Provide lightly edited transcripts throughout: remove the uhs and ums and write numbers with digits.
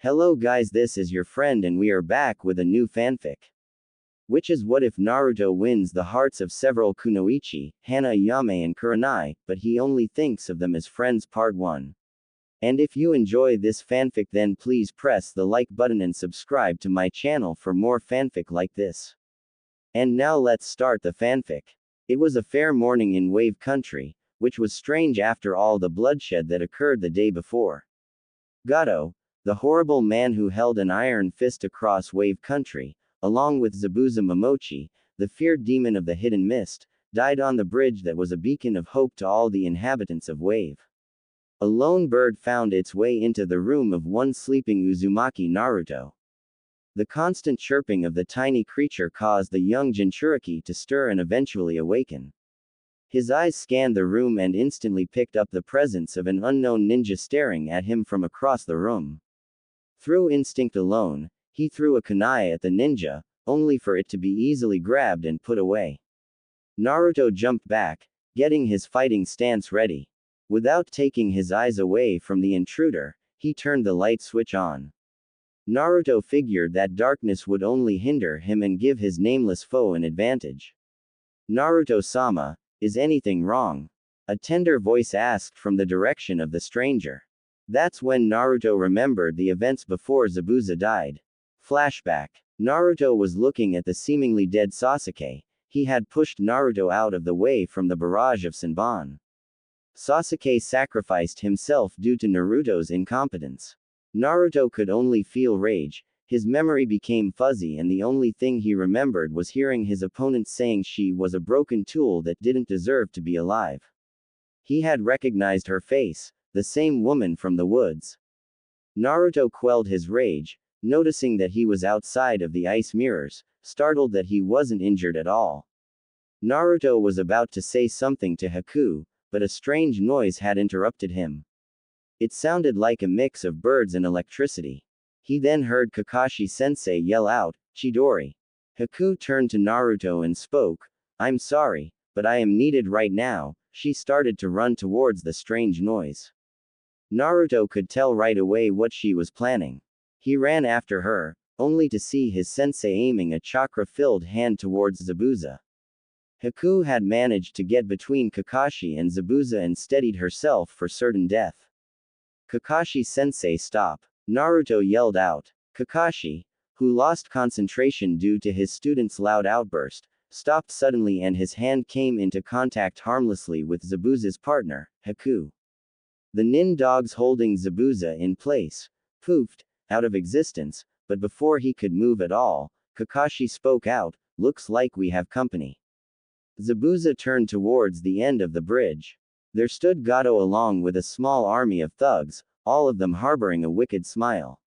Hello guys, this is your friend and we are back with a new fanfic. Which is what if Naruto wins the hearts of several Kunoichi, Hana, Ayame and Kurenai, but he only thinks of them as friends part 1. And if you enjoy this fanfic then please press the like button and subscribe to my channel for more fanfic like this. And now let's start the fanfic. It was a fair morning in Wave Country, which was strange after all the bloodshed that occurred the day before. Gato, the horrible man who held an iron fist across Wave Country, along with Zabuza Momochi, the feared demon of the hidden mist, died on the bridge that was a beacon of hope to all the inhabitants of Wave. A lone bird found its way into the room of one sleeping Uzumaki Naruto. The constant chirping of the tiny creature caused the young Jinchuriki to stir and eventually awaken. His eyes scanned the room and instantly picked up the presence of an unknown ninja staring at him from across the room. Through instinct alone, he threw a kunai at the ninja, only for it to be easily grabbed and put away. Naruto jumped back, getting his fighting stance ready. Without taking his eyes away from the intruder, he turned the light switch on. Naruto figured that darkness would only hinder him and give his nameless foe an advantage. Naruto-sama, is anything wrong? A tender voice asked from the direction of the stranger. That's when Naruto remembered the events before Zabuza died. Flashback. Naruto was looking at the seemingly dead Sasuke. He had pushed Naruto out of the way from the barrage of Senbon. Sasuke sacrificed himself due to Naruto's incompetence. Naruto could only feel rage, his memory became fuzzy and the only thing he remembered was hearing his opponent saying she was a broken tool that didn't deserve to be alive. He had recognized her face, the same woman from the woods. Naruto quelled his rage, noticing that he was outside of the ice mirrors, startled that he wasn't injured at all. Naruto was about to say something to Haku, but a strange noise had interrupted him. It sounded like a mix of birds and electricity. He then heard Kakashi-sensei yell out, "Chidori." Haku turned to Naruto and spoke, "I'm sorry, but I am needed right now." She started to run towards the strange noise. Naruto could tell right away what she was planning. He ran after her, only to see his sensei aiming a chakra-filled hand towards Zabuza. Haku had managed to get between Kakashi and Zabuza and steadied herself for certain death. Kakashi-sensei, stop! Naruto yelled out. Kakashi, who lost concentration due to his student's loud outburst, stopped suddenly and his hand came into contact harmlessly with Zabuza's partner, Haku. The nin dogs holding Zabuza in place, poofed, out of existence, but before he could move at all, Kakashi spoke out, "Looks like we have company." Zabuza turned towards the end of the bridge. There stood Gato along with a small army of thugs, all of them harboring a wicked smile.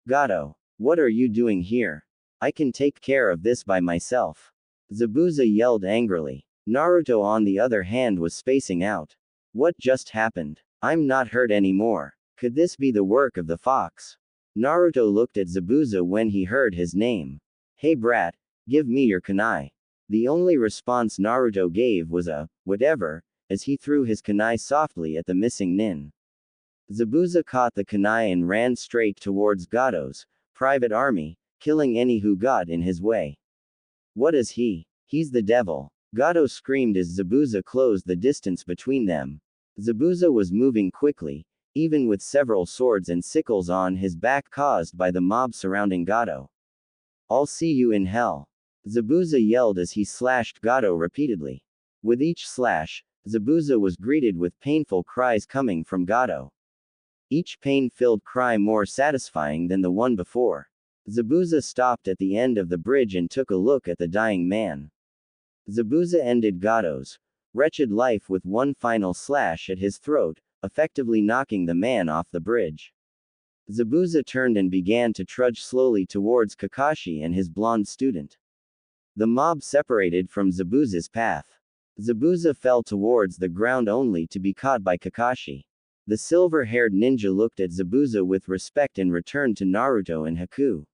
"Gato, what are you doing here? I can take care of this by myself." Zabuza yelled angrily. Naruto on the other hand was spacing out. What just happened? I'm not hurt anymore. Could this be the work of the fox? Naruto looked at Zabuza when he heard his name. "Hey brat, give me your kunai." The only response Naruto gave was a, "whatever," as he threw his kunai softly at the missing nin. Zabuza caught the kunai and ran straight towards Gato's private army, killing any who got in his way. "What is he? He's the devil." Gato screamed as Zabuza closed the distance between them. Zabuza was moving quickly, even with several swords and sickles on his back caused by the mob surrounding Gato. "I'll see you in hell." Zabuza yelled as he slashed Gato repeatedly. With each slash, Zabuza was greeted with painful cries coming from Gato. Each pain-filled cry more satisfying than the one before. Zabuza stopped at the end of the bridge and took a look at the dying man. Zabuza ended Gato's wretched life with one final slash at his throat, effectively knocking the man off the bridge. Zabuza turned and began to trudge slowly towards Kakashi and his blonde student. The mob separated from Zabuza's path. Zabuza fell towards the ground only to be caught by Kakashi. The silver-haired ninja looked at Zabuza with respect and returned to Naruto and Haku.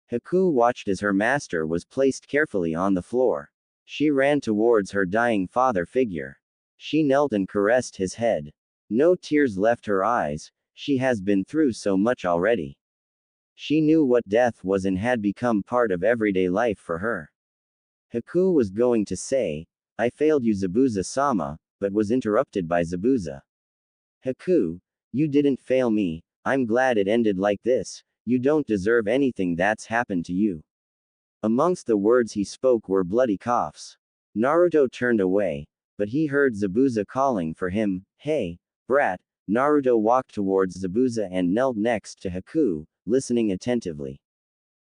Haku watched as her master was placed carefully on the floor. She ran towards her dying father figure. She knelt and caressed his head. No tears left her eyes, she has been through so much already. She knew what death was and had become part of everyday life for her. Haku was going to say, "I failed you Zabuza-sama," but was interrupted by Zabuza. "Haku, you didn't fail me, I'm glad it ended like this, you don't deserve anything that's happened to you." Amongst the words he spoke were bloody coughs. Naruto turned away, but he heard Zabuza calling for him, "Hey, brat." Naruto walked towards Zabuza and knelt next to Haku, listening attentively.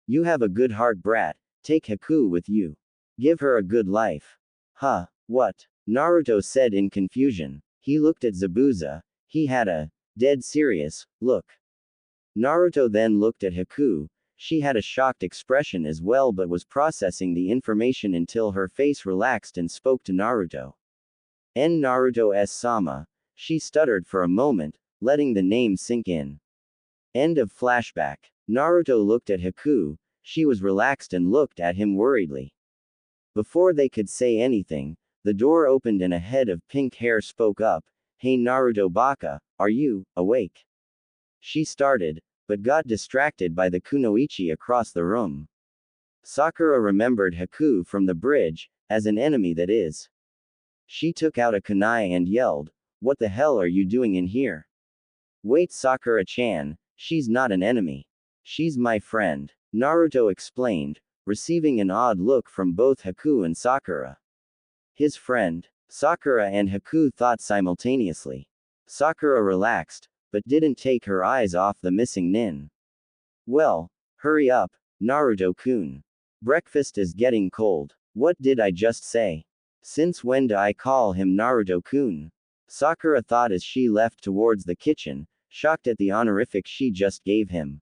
"You have a good heart, brat, take Haku with you. Give her a good life." "Huh, what?" Naruto said in confusion. He looked at Zabuza. He had a dead serious look. Naruto then looked at Haku. She had a shocked expression as well but was processing the information until her face relaxed and spoke to Naruto. Naruto-sama. She stuttered for a moment, letting the name sink in. End of flashback. Naruto looked at Haku. She was relaxed and looked at him worriedly. Before they could say anything, the door opened and a head of pink hair spoke up. "Hey Naruto Baka, are you awake?" She started, but got distracted by the Kunoichi across the room. Sakura remembered Haku from the bridge, as an enemy that is. She took out a kunai and yelled, "What the hell are you doing in here?" "Wait Sakura-chan, she's not an enemy. She's my friend," Naruto explained, receiving an odd look from both Haku and Sakura. His friend? Sakura and Haku thought simultaneously. Sakura relaxed, but didn't take her eyes off the missing nin. "Well, hurry up, Naruto-kun. Breakfast is getting cold." "What did I just say? Since when do I call him Naruto-kun?" Sakura thought as she left towards the kitchen, shocked at the honorific she just gave him.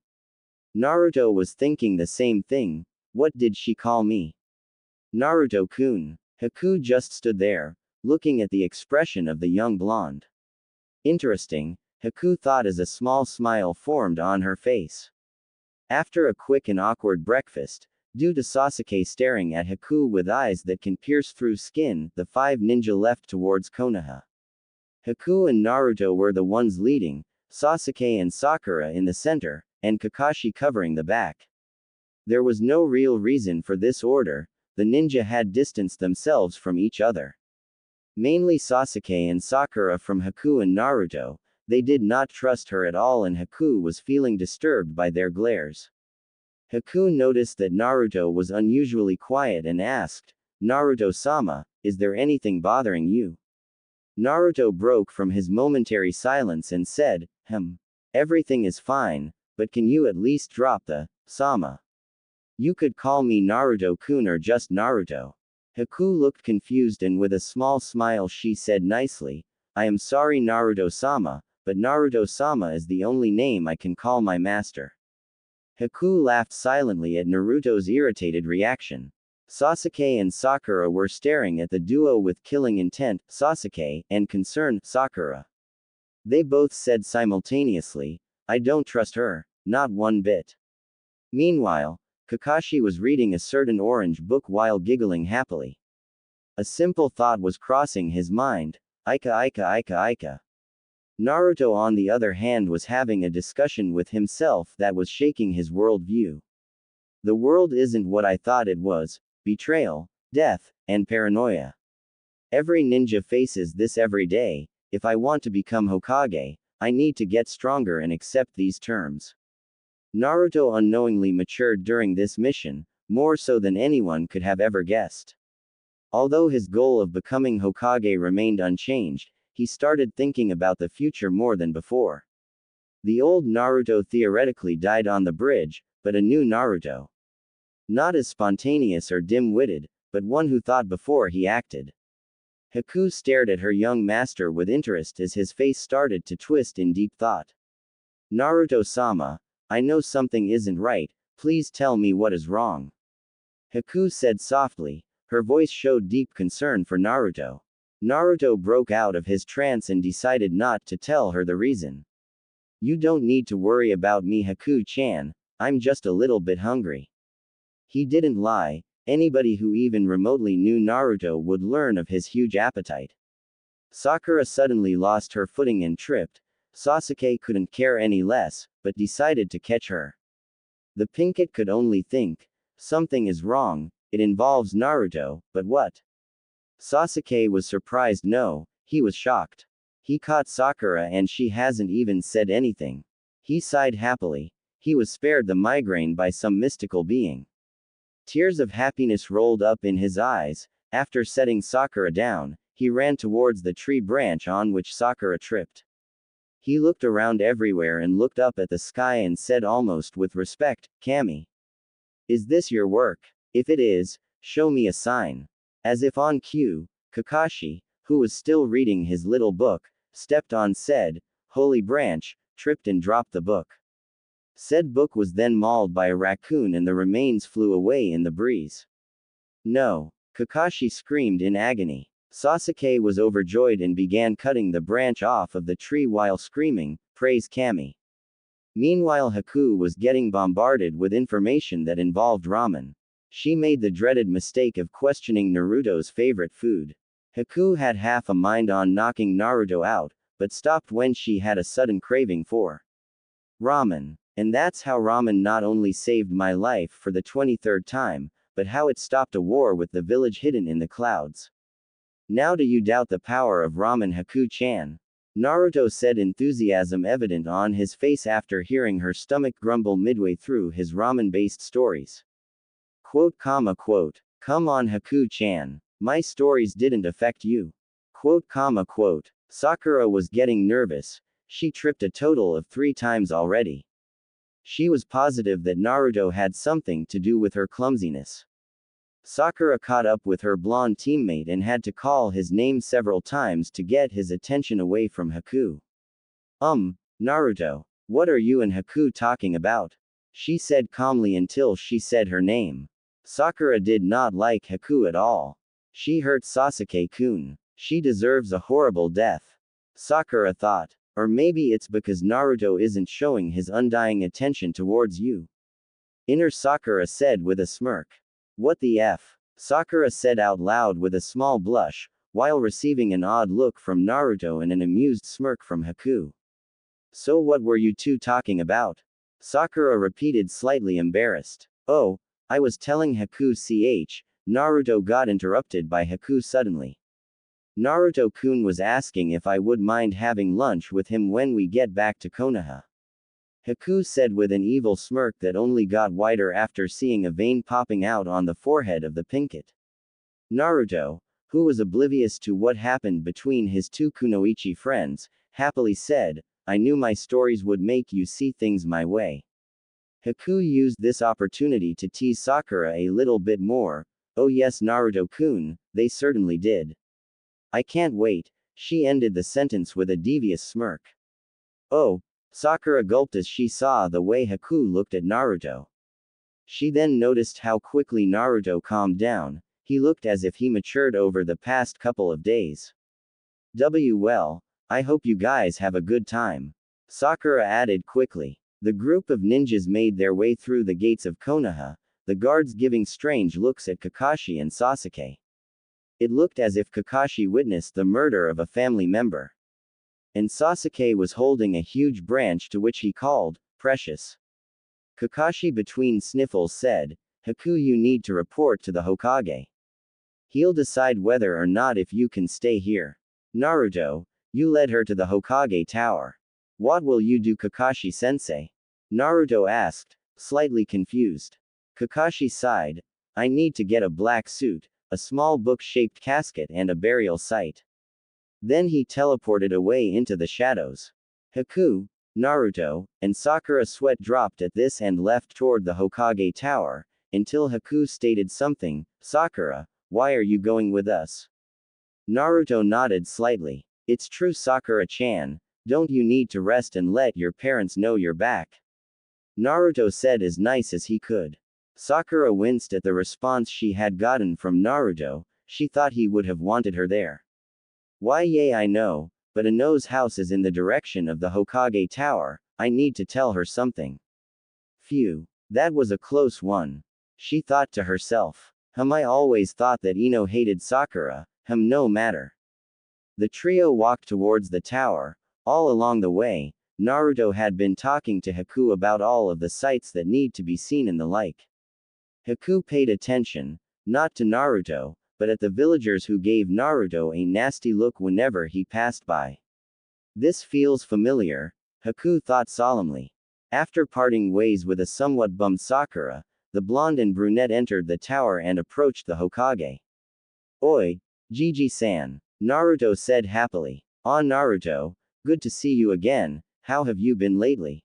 Naruto was thinking the same thing. What did she call me? Naruto-kun. Haku just stood there, looking at the expression of the young blonde. Interesting, Haku thought as a small smile formed on her face. After a quick and awkward breakfast, due to Sasuke staring at Haku with eyes that can pierce through skin, the 5 ninja left towards Konoha. Haku and Naruto were the ones leading, Sasuke and Sakura in the center, and Kakashi covering the back. There was no real reason for this order, the ninja had distanced themselves from each other. Mainly Sasuke and Sakura from Haku and Naruto, they did not trust her at all and Haku was feeling disturbed by their glares. Haku noticed that Naruto was unusually quiet and asked, "Naruto-sama, is there anything bothering you?" Naruto broke from his momentary silence and said, Everything is fine, but can you at least drop the sama? You could call me Naruto-kun or just Naruto." Haku looked confused and with a small smile she said nicely, "I am sorry Naruto-sama, but Naruto-sama is the only name I can call my master." Haku laughed silently at Naruto's irritated reaction. Sasuke and Sakura were staring at the duo with killing intent, Sasuke, and concerned, Sakura. They both said simultaneously, "I don't trust her, not one bit." Meanwhile, Kakashi was reading a certain orange book while giggling happily. A simple thought was crossing his mind, Ika Ika Ika Ika. Naruto on the other hand was having a discussion with himself that was shaking his worldview. The world isn't what I thought it was, betrayal, death, and paranoia. Every ninja faces this every day. If I want to become Hokage, I need to get stronger and accept these terms. Naruto unknowingly matured during this mission, more so than anyone could have ever guessed. Although his goal of becoming Hokage remained unchanged, he started thinking about the future more than before. The old Naruto theoretically died on the bridge, but a new Naruto. Not as spontaneous or dim-witted, but one who thought before he acted. Haku stared at her young master with interest as his face started to twist in deep thought. "Naruto-sama, I know something isn't right, please tell me what is wrong." Haku said softly, her voice showed deep concern for Naruto. Naruto broke out of his trance and decided not to tell her the reason. "You don't need to worry about me Haku-chan, I'm just a little bit hungry." He didn't lie, anybody who even remotely knew Naruto would learn of his huge appetite. Sakura suddenly lost her footing and tripped. Sasuke couldn't care any less, but decided to catch her. The Pinkett could only think, something is wrong, it involves Naruto, but what? Sasuke was surprised. No, he was shocked. He caught Sakura and she hasn't even said anything. He sighed happily. He was spared the migraine by some mystical being. Tears of happiness rolled up in his eyes. After setting Sakura down, he ran towards the tree branch on which Sakura tripped. He looked around everywhere and looked up at the sky and said almost with respect, "Kami, is this your work? If it is, show me a sign." As if on cue, Kakashi, who was still reading his little book, stepped on said holy branch, tripped and dropped the book. Said book was then mauled by a raccoon and the remains flew away in the breeze. No! Kakashi screamed in agony. Sasuke was overjoyed and began cutting the branch off of the tree while screaming, "Praise Kami." Meanwhile, Haku was getting bombarded with information that involved ramen. She made the dreaded mistake of questioning Naruto's favorite food. Haku had half a mind on knocking Naruto out, but stopped when she had a sudden craving for ramen. And that's how ramen not only saved my life for the 23rd time, but how it stopped a war with the village hidden in the clouds. Now do you doubt the power of ramen, Haku-chan? Naruto said, enthusiasm evident on his face after hearing her stomach grumble midway through his ramen-based stories. Quote, "Come on Haku-chan. My stories didn't affect you." Quote. Sakura was getting nervous. She tripped a total of 3 times already. She was positive that Naruto had something to do with her clumsiness. Sakura caught up with her blonde teammate and had to call his name several times to get his attention away from Haku. Naruto, what are you and Haku talking about?" she said calmly until she said her name. Sakura did not like Haku at all. She hurt Sasuke-kun. She deserves a horrible death. Sakura thought. Or maybe it's because Naruto isn't showing his undying attention towards you. Inner Sakura said with a smirk. What the F? Sakura said out loud with a small blush, while receiving an odd look from Naruto and an amused smirk from Haku. So what were you two talking about? Sakura repeated, slightly embarrassed. Oh, I was telling Haku ch. Naruto got interrupted by Haku suddenly. Naruto-kun was asking if I would mind having lunch with him when we get back to Konoha. Haku said with an evil smirk that only got wider after seeing a vein popping out on the forehead of the Pinkett. Naruto, who was oblivious to what happened between his 2 Kunoichi friends, happily said, I knew my stories would make you see things my way. Haku used this opportunity to tease Sakura a little bit more. Oh yes, Naruto-kun, they certainly did. I can't wait. She ended the sentence with a devious smirk. Oh, Sakura gulped as she saw the way Haku looked at Naruto. She then noticed how quickly Naruto calmed down. He looked as if he matured over the past couple of days. Well, I hope you guys have a good time. Sakura added quickly. The group of ninjas made their way through the gates of Konoha, the guards giving strange looks at Kakashi and Sasuke. It looked as if Kakashi witnessed the murder of a family member. And Sasuke was holding a huge branch to which he called, precious. Kakashi between sniffles said, Haku, you need to report to the Hokage. He'll decide whether or not if you can stay here. Naruto, you led her to the Hokage tower. What will you do, Kakashi-sensei? Naruto asked, slightly confused. Kakashi sighed. I need to get a black suit, a small book-shaped casket and a burial site. Then he teleported away into the shadows. Haku, Naruto, and Sakura sweat dropped at this and left toward the Hokage tower, until Haku stated something. Sakura, why are you going with us? Naruto nodded slightly. It's true, Sakura-chan, don't you need to rest and let your parents know you're back? Naruto said as nice as he could. Sakura winced at the response she had gotten from Naruto. She thought he would have wanted her there. Why, yay, I know, but Ino's house is in the direction of the Hokage tower. I need to tell her something. Phew, that was a close one. She thought to herself. I always thought that Ino hated Sakura. No matter. The trio walked towards the tower. All along the way, Naruto had been talking to Haku about all of the sights that need to be seen and the like. Haku paid attention, not to Naruto, but at the villagers who gave Naruto a nasty look whenever he passed by. This feels familiar, Haku thought solemnly. After parting ways with a somewhat bummed Sakura, the blonde and brunette entered the tower and approached the Hokage. Oi, Gigi-san, Naruto said happily. Ah Naruto, good to see you again, how have you been lately?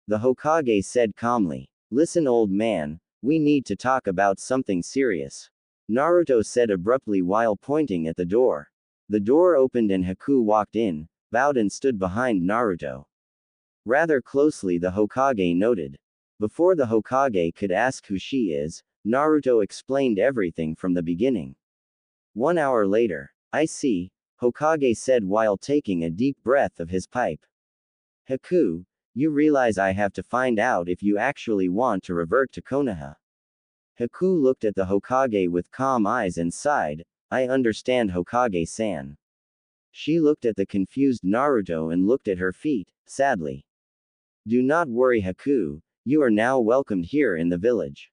The Hokage said calmly. Listen old man, we need to talk about something serious. Naruto said abruptly while pointing at the door. The door opened and Haku walked in, bowed and stood behind Naruto. Rather closely the Hokage noted. Before the Hokage could ask who she is, Naruto explained everything from the beginning. 1 hour later. I see, Hokage said while taking a deep breath of his pipe. Haku, you realize I have to find out if you actually want to revert to Konoha. Haku looked at the Hokage with calm eyes and sighed, I understand Hokage-san. She looked at the confused Naruto and looked at her feet, sadly. Do not worry Haku, you are now welcomed here in the village.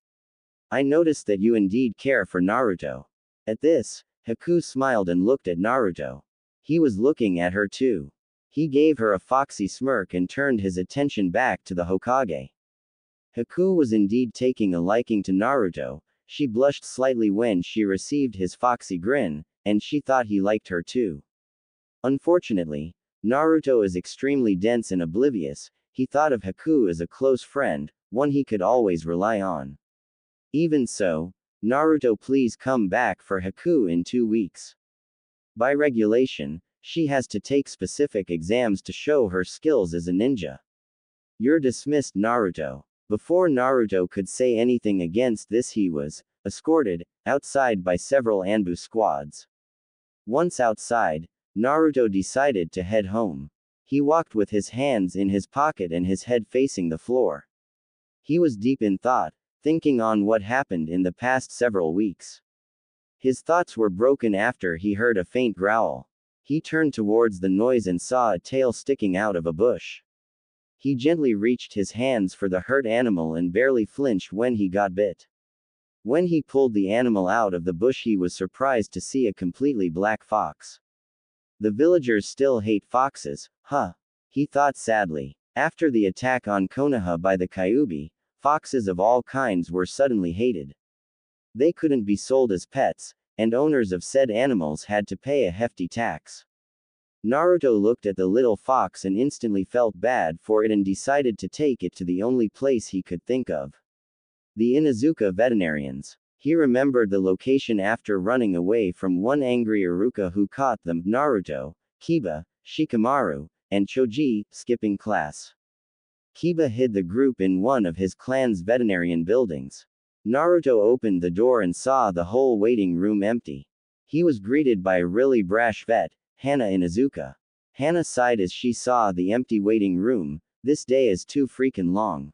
I noticed that you indeed care for Naruto. At this, Haku smiled and looked at Naruto. He was looking at her too. He gave her a foxy smirk and turned his attention back to the Hokage. Haku was indeed taking a liking to Naruto, she blushed slightly when she received his foxy grin, and she thought he liked her too. Unfortunately, Naruto is extremely dense and oblivious, he thought of Haku as a close friend, one he could always rely on. Even so, Naruto please come back for Haku in 2 weeks. By regulation, she has to take specific exams to show her skills as a ninja. You're dismissed Naruto. Before Naruto could say anything against this he was escorted outside by several Anbu squads. Once outside, Naruto decided to head home. He walked with his hands in his pocket and his head facing the floor. He was deep in thought, thinking on what happened in the past several weeks. His thoughts were broken after he heard a faint growl. He turned towards the noise and saw a tail sticking out of a bush. He gently reached his hands for the hurt animal and barely flinched when he got bit. When he pulled the animal out of the bush he was surprised to see a completely black fox. The villagers still hate foxes, huh? He thought sadly. After the attack on Konoha by the Kyuubi, foxes of all kinds were suddenly hated. They couldn't be sold as pets, and owners of said animals had to pay a hefty tax. Naruto looked at the little fox and instantly felt bad for it and decided to take it to the only place he could think of. The Inuzuka veterinarians. He remembered the location after running away from one angry Iruka who caught them, Naruto, Kiba, Shikamaru, and Choji, skipping class. Kiba hid the group in one of his clan's veterinarian buildings. Naruto opened the door and saw the whole waiting room empty. He was greeted by a really brash vet, Hana Inuzuka. Hana sighed as she saw the empty waiting room, this day is too freaking long.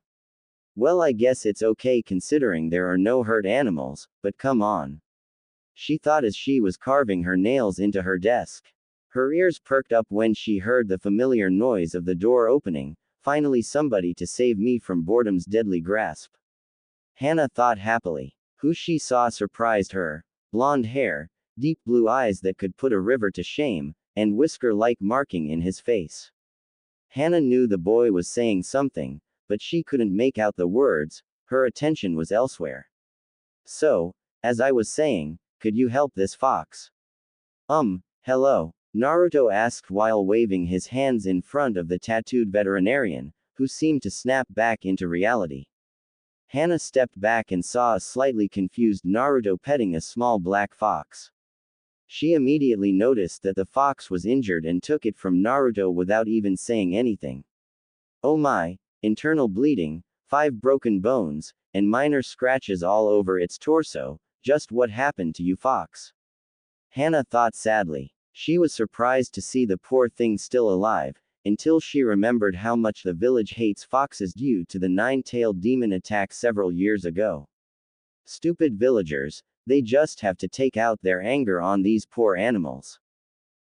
Well I guess it's okay considering there are no hurt animals, but come on. She thought as she was carving her nails into her desk. Her ears perked up when she heard the familiar noise of the door opening, finally somebody to save me from boredom's deadly grasp. Hana thought happily. Who she saw surprised her. Blonde hair, deep blue eyes that could put a river to shame, and whisker-like marking in his face. Hana knew the boy was saying something, but she couldn't make out the words, her attention was elsewhere. So, as I was saying, could you help this fox? Hello, Naruto asked while waving his hands in front of the tattooed veterinarian, who seemed to snap back into reality. Hana stepped back and saw a slightly confused Naruto petting a small black fox. She immediately noticed that the fox was injured and took it from Naruto without even saying anything. Oh my, internal bleeding, 5 broken bones, and minor scratches all over its torso, just what happened to you fox? Hana thought sadly. She was surprised to see the poor thing still alive, until she remembered how much the village hates foxes due to the 9-tailed demon attack several years ago. Stupid villagers, they just have to take out their anger on these poor animals.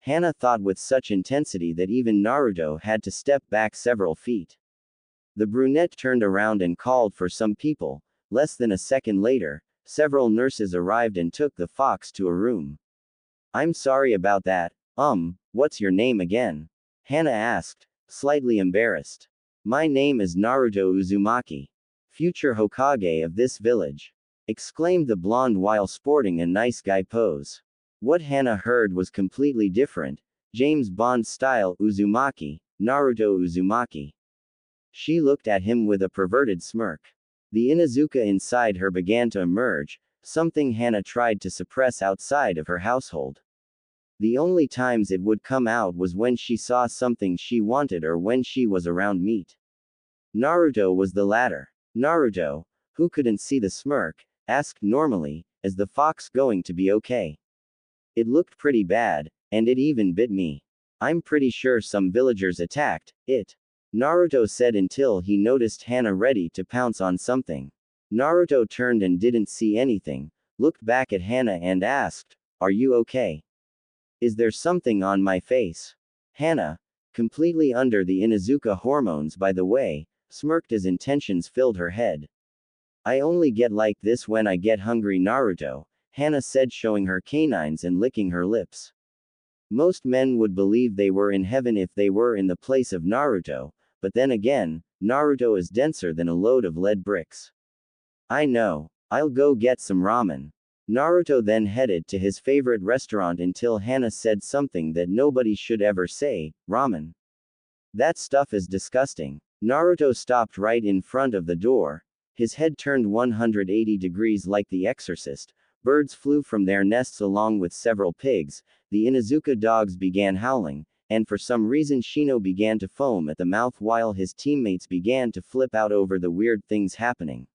Hana thought with such intensity that even Naruto had to step back several feet. The brunette turned around and called for some people. Less than a second later, several nurses arrived and took the fox to a room. I'm sorry about that. What's your name again? Hana asked, slightly embarrassed. My name is Naruto Uzumaki, future Hokage of this village, exclaimed the blonde while sporting a nice guy pose. What Hana heard was completely different. James Bond style Uzumaki, Naruto Uzumaki. She looked at him with a perverted smirk. The Inuzuka inside her began to emerge, something Hana tried to suppress outside of her household. The only times it would come out was when she saw something she wanted or when she was around meat. Naruto was the latter. Naruto, who couldn't see the smirk, asked normally, is the fox going to be okay? It looked pretty bad, and it even bit me. I'm pretty sure some villagers attacked it. Naruto said until he noticed Hana ready to pounce on something. Naruto turned and didn't see anything, looked back at Hana and asked, are you okay? Is there something on my face? Hana, completely under the Inuzuka hormones by the way, smirked as intentions filled her head. I only get like this when I get hungry, Naruto, Hana said, showing her canines and licking her lips. Most men would believe they were in heaven if they were in the place of Naruto, but then again, Naruto is denser than a load of lead bricks. I know. I'll go get some ramen. Naruto then headed to his favorite restaurant until Hana said something that nobody should ever say, ramen. That stuff is disgusting. Naruto stopped right in front of the door. His head turned 180 degrees like the exorcist. Birds flew from their nests along with several pigs. The Inuzuka dogs began howling, and for some reason Shino began to foam at the mouth while his teammates began to flip out over the weird things happening.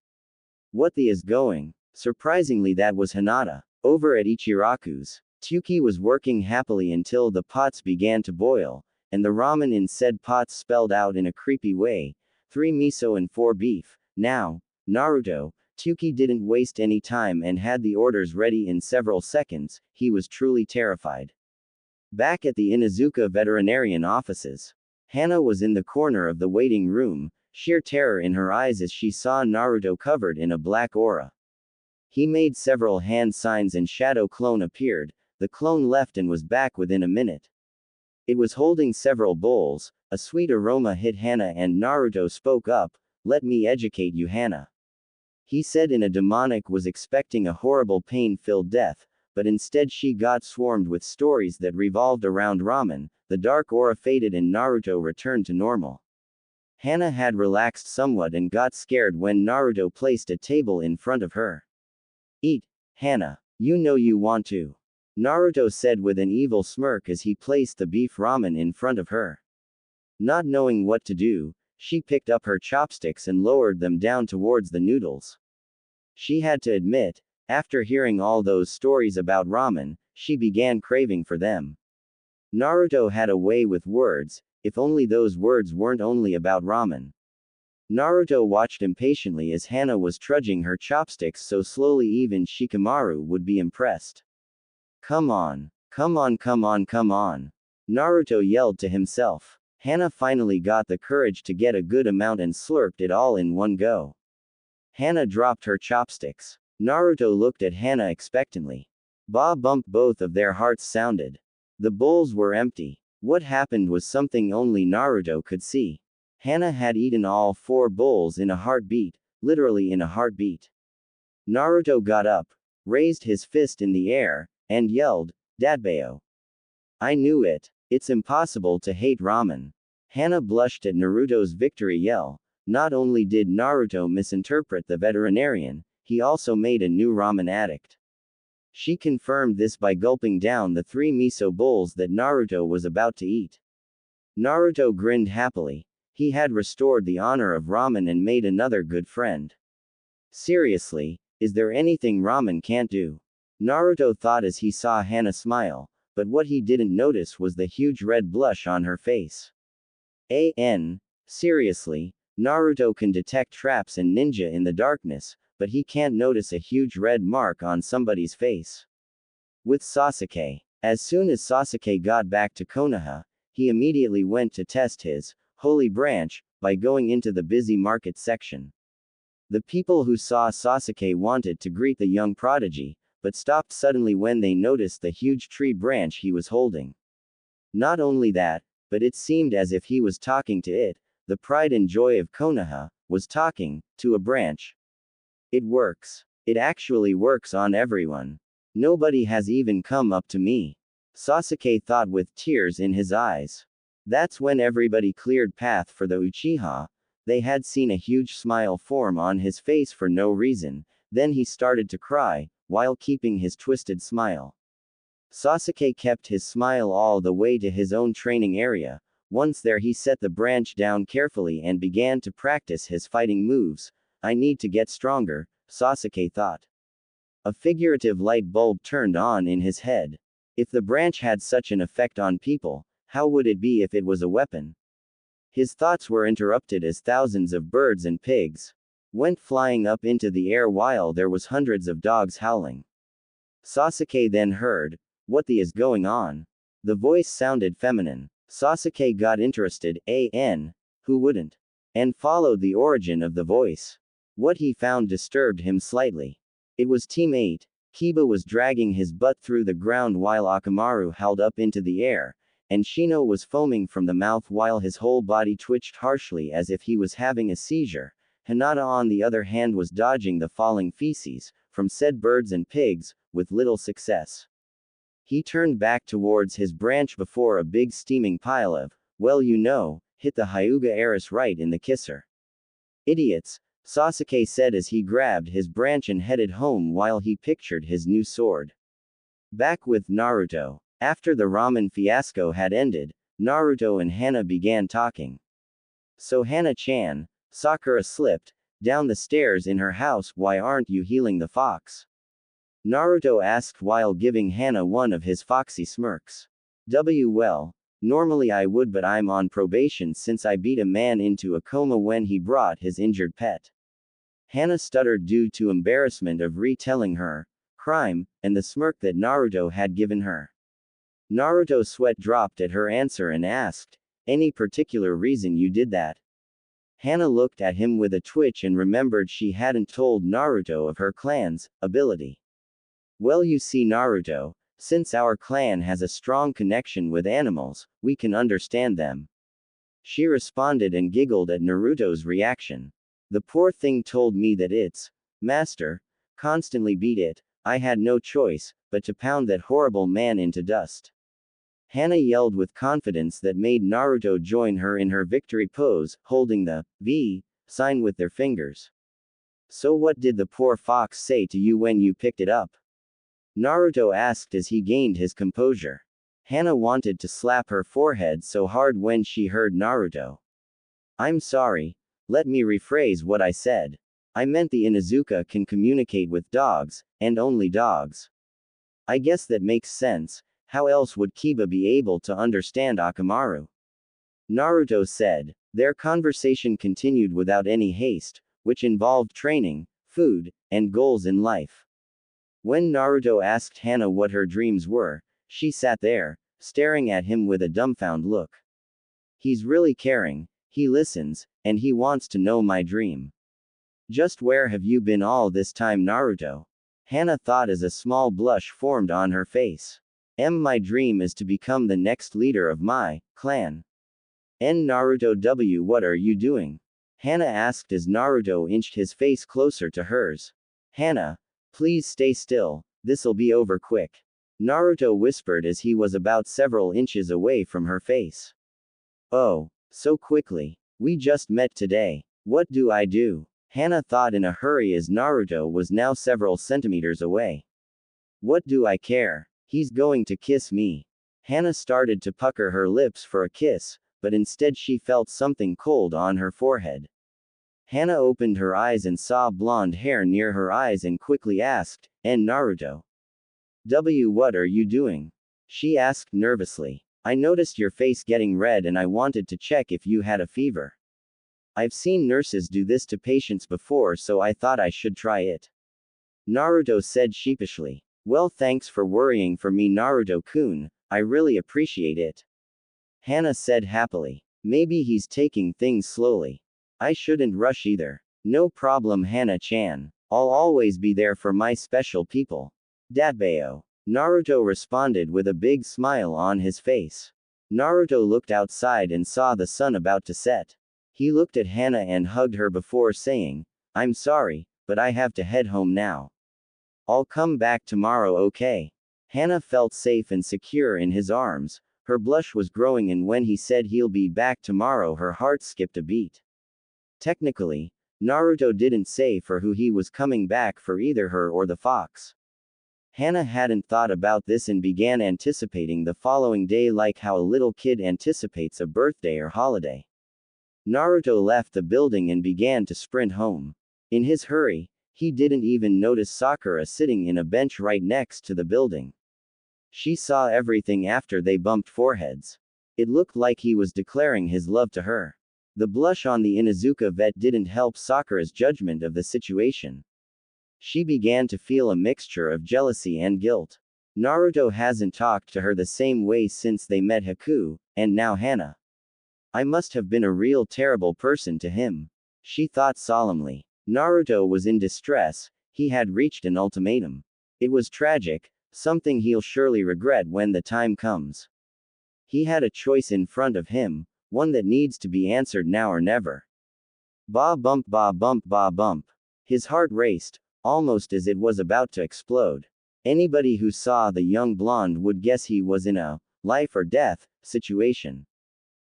What the is going? Surprisingly, that was Hinata. Over at Ichiraku's, Tsuki was working happily until the pots began to boil, and the ramen in said pots spelled out in a creepy way, 3 miso and 4 beef. Now, Naruto, Tsuki didn't waste any time and had the orders ready in several seconds. He was truly terrified. Back at the Inuzuka veterinarian offices, Hana was in the corner of the waiting room, sheer terror in her eyes as she saw Naruto covered in a black aura. He made several hand signs and shadow clone appeared. The clone left and was back within a minute. It was holding several bowls. A sweet aroma hit Hana and Naruto spoke up, let me educate you, Hana. He said in a demonic was expecting a horrible pain-filled death, but instead she got swarmed with stories that revolved around ramen. The dark aura faded and Naruto returned to normal. Hana had relaxed somewhat and got scared when Naruto placed a table in front of her. Eat, Hana. You know you want to. Naruto said with an evil smirk as he placed the beef ramen in front of her. Not knowing what to do, she picked up her chopsticks and lowered them down towards the noodles. She had to admit, after hearing all those stories about ramen, she began craving for them. Naruto had a way with words, if only those words weren't only about ramen. Naruto watched impatiently as Hana was trudging her chopsticks so slowly even Shikamaru would be impressed. Come on. Come on, come on, come on. Naruto yelled to himself. Hana finally got the courage to get a good amount and slurped it all in one go. Hana dropped her chopsticks. Naruto looked at Hana expectantly. Ba bump, both of their hearts sounded. The bowls were empty. What happened was something only Naruto could see. Hana had eaten all 4 bowls in a heartbeat, literally in a heartbeat. Naruto got up, raised his fist in the air, and yelled, Dadbayo. I knew it. It's impossible to hate ramen. Hana blushed at Naruto's victory yell. Not only did Naruto misinterpret the veterinarian, he also made a new ramen addict. She confirmed this by gulping down the 3 miso bowls that Naruto was about to eat. Naruto grinned happily. He had restored the honor of ramen and made another good friend. Seriously, is there anything ramen can't do? Naruto thought as he saw Hana smile, but what he didn't notice was the huge red blush on her face. Seriously, Naruto can detect traps and ninja in the darkness, but he can't notice a huge red mark on somebody's face. With Sasuke, As soon as Sasuke got back to Konoha, he immediately went to test his holy branch by going into the busy market section. The people who saw Sasuke wanted to greet the young prodigy, but stopped suddenly when they noticed the huge tree branch he was holding. Not only that, but it seemed as if he was talking to it. The pride and joy of Konoha was talking to a branch. It works. It actually works on everyone. Nobody has even come up to me. Sasuke thought with tears in his eyes. That's when everybody cleared path for the Uchiha. They had seen a huge smile form on his face for no reason, then he started to cry, while keeping his twisted smile. Sasuke kept his smile all the way to his own training area. Once there he set the branch down carefully and began to practice his fighting moves. I need to get stronger, Sasuke thought. A figurative light bulb turned on in his head. If the branch had such an effect on people, how would it be if it was a weapon? His thoughts were interrupted as thousands of birds and pigs went flying up into the air while there was hundreds of dogs howling. Sasuke then heard, "What the is going on?" The voice sounded feminine. Sasuke got interested, who wouldn't? And followed the origin of the voice. What he found disturbed him slightly. It was Team 8. Kiba was dragging his butt through the ground while Akamaru held up into the air, and Shino was foaming from the mouth while his whole body twitched harshly as if he was having a seizure. Hinata on the other hand was dodging the falling feces from said birds and pigs, with little success. He turned back towards his branch before a big steaming pile of, well you know, hit the Hyuga heiress right in the kisser. Idiots, Sasuke said as he grabbed his branch and headed home while he pictured his new sword. Back with Naruto. After the ramen fiasco had ended, Naruto and Hana began talking. So Hana-chan, Sakura slipped down the stairs in her house. Why aren't you healing the fox? Naruto asked while giving Hana one of his foxy smirks. Well, normally I would, but I'm on probation since I beat a man into a coma when he brought his injured pet. Hana stuttered due to embarrassment of retelling her crime, and the smirk that Naruto had given her. Naruto's sweat dropped at her answer and asked, "Any particular reason you did that?" Hana looked at him with a twitch and remembered she hadn't told Naruto of her clan's ability. Well, you see, Naruto, since our clan has a strong connection with animals, we can understand them. She responded and giggled at Naruto's reaction. The poor thing told me that its master constantly beat it. I had no choice but to pound that horrible man into dust. Hana yelled with confidence that made Naruto join her in her victory pose, holding the V sign with their fingers. So what did the poor fox say to you when you picked it up? Naruto asked as he gained his composure. Hana wanted to slap her forehead so hard when she heard Naruto. I'm sorry. Let me rephrase what I said. I meant the Inuzuka can communicate with dogs, and only dogs. I guess that makes sense. How else would Kiba be able to understand Akamaru? Naruto said. Their conversation continued without any haste, which involved training, food, and goals in life. When Naruto asked Hana what her dreams were, she sat there, staring at him with a dumbfounded look. He's really caring, he listens, and he wants to know my dream. Just where have you been all this time, Naruto? Hana thought as a small blush formed on her face. My dream is to become the next leader of my clan. Naruto W. What are you doing? Hana asked as Naruto inched his face closer to hers. Hana, please stay still, this'll be over quick. Naruto whispered as he was about several inches away from her face. Oh, so quickly. We just met today. What do I do? Hana thought in a hurry as Naruto was now several centimeters away. What do I care? He's going to kiss me. Hana started to pucker her lips for a kiss, but instead she felt something cold on her forehead. Hana opened her eyes and saw blonde hair near her eyes and quickly asked, Naruto. What are you doing? She asked nervously. I noticed your face getting red and I wanted to check if you had a fever. I've seen nurses do this to patients before, so I thought I should try it. Naruto said sheepishly. Well, thanks for worrying for me, Naruto-kun, I really appreciate it. Hana said happily. Maybe he's taking things slowly. I shouldn't rush either. No problem, Hana-chan. I'll always be there for my special people. Datbeo. Naruto responded with a big smile on his face. Naruto looked outside and saw the sun about to set. He looked at Hana and hugged her before saying, I'm sorry, but I have to head home now. I'll come back tomorrow, okay? Hana felt safe and secure in his arms. Her blush was growing, and when he said he'll be back tomorrow, her heart skipped a beat. Technically, Naruto didn't say for who he was coming back for, either her or the fox. Hana hadn't thought about this and began anticipating the following day like how a little kid anticipates a birthday or holiday. Naruto left the building and began to sprint home. In his hurry, he didn't even notice Sakura sitting in a bench right next to the building. She saw everything after they bumped foreheads. It looked like he was declaring his love to her. The blush on the Inuzuka vet didn't help Sakura's judgment of the situation. She began to feel a mixture of jealousy and guilt. Naruto hasn't talked to her the same way since they met Haku, and now Hana. I must have been a real terrible person to him. She thought solemnly. Naruto was in distress, he had reached an ultimatum. It was tragic, something he'll surely regret when the time comes. He had a choice in front of him, one that needs to be answered now or never. Ba bump, ba bump, ba bump. His heart raced, almost as it was about to explode. Anybody who saw the young blonde would guess he was in a life or death situation.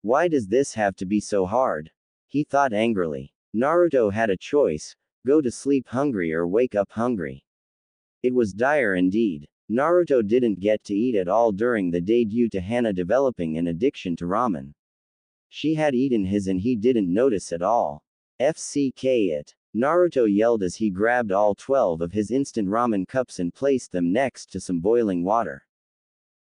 Why does this have to be so hard? He thought angrily. Naruto had a choice, go to sleep hungry or wake up hungry. It was dire indeed. Naruto didn't get to eat at all during the day due to Hana developing an addiction to ramen. She had eaten his and he didn't notice at all. FCK it. Naruto yelled as he grabbed all 12 of his instant ramen cups and placed them next to some boiling water.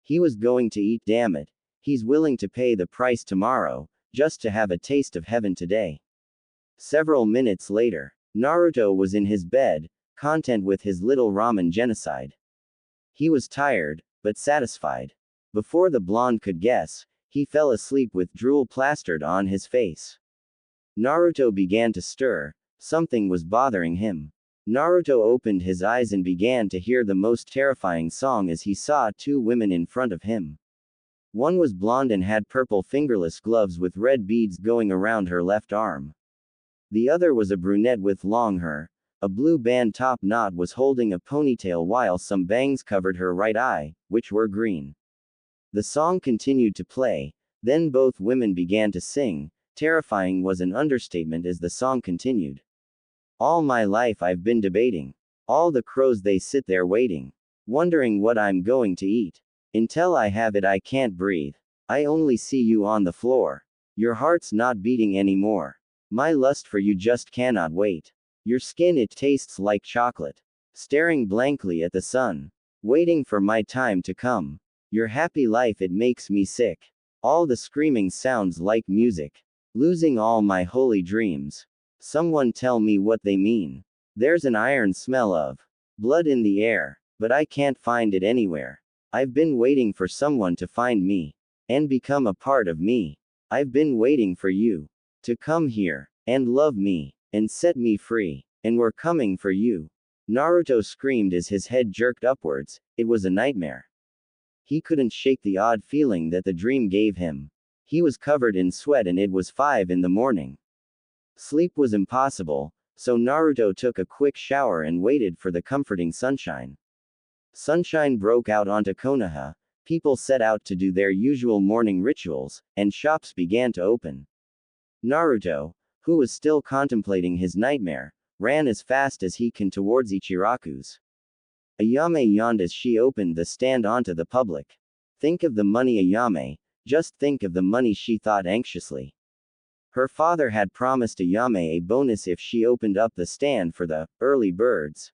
He was going to eat, damn it. He's willing to pay the price tomorrow, just to have a taste of heaven today. Several minutes later, Naruto was in his bed, content with his little ramen genocide. He was tired, but satisfied. Before the blonde could guess, he fell asleep with drool plastered on his face. Naruto began to stir, something was bothering him. Naruto opened his eyes and began to hear the most terrifying song as he saw two women in front of him. One was blonde and had purple fingerless gloves with red beads going around her left arm. The other was a brunette with long hair. A blue band top knot was holding a ponytail while some bangs covered her right eye, which were green. The song continued to play, then both women began to sing. Terrifying was an understatement as the song continued. All my life I've been debating. All the crows they sit there waiting. Wondering what I'm going to eat. Until I have it I can't breathe. I only see you on the floor. Your heart's not beating anymore. My lust for you just cannot wait. Your skin it tastes like chocolate. Staring blankly at the sun. Waiting for my time to come. Your happy life it makes me sick. All the screaming sounds like music. Losing all my holy dreams. Someone tell me what they mean. There's an iron smell of blood in the air, but I can't find it anywhere. I've been waiting for someone to find me. And become a part of me. I've been waiting for you. To come here. And love me. And set me free. And we're coming for you. Naruto screamed as his head jerked upwards. It was a nightmare. He couldn't shake the odd feeling that the dream gave him. He was covered in sweat and it was 5 in the morning. Sleep was impossible, so Naruto took a quick shower and waited for the comforting sunshine. Sunshine broke out onto Konoha, people set out to do their usual morning rituals, and shops began to open. Naruto, who was still contemplating his nightmare, ran as fast as he can towards Ichiraku's. Ayame yawned as she opened the stand onto the public. Think of the money, Ayame, just think of the money, she thought anxiously. Her father had promised Ayame a bonus if she opened up the stand for the early birds.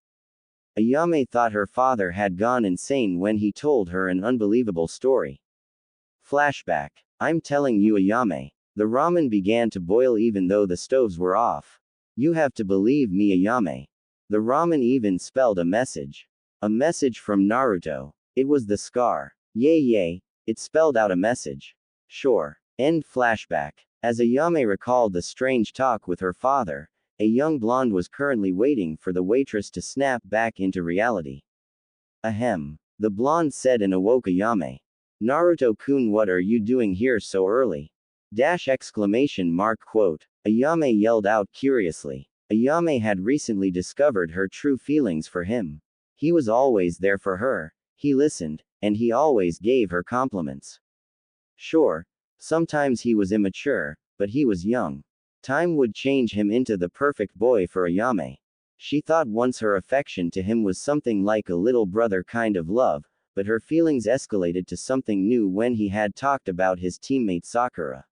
Ayame thought her father had gone insane when he told her an unbelievable story. Flashback. I'm telling you, Ayame. The ramen began to boil even though the stoves were off. You have to believe me, Ayame. The ramen even spelled a message. A message from Naruto. It was the scar. Yay, it spelled out a message. Sure. End flashback. As Ayame recalled the strange talk with her father, a young blonde was currently waiting for the waitress to snap back into reality. Ahem. The blonde said and awoke Ayame. Naruto-kun, what are you doing here so early? Exclamation mark quote. Ayame yelled out curiously. Ayame had recently discovered her true feelings for him. He was always there for her, he listened, and he always gave her compliments. Sure, sometimes he was immature, but he was young. Time would change him into the perfect boy for Ayame. She thought once her affection to him was something like a little brother kind of love, but her feelings escalated to something new when he had talked about his teammate Sakura.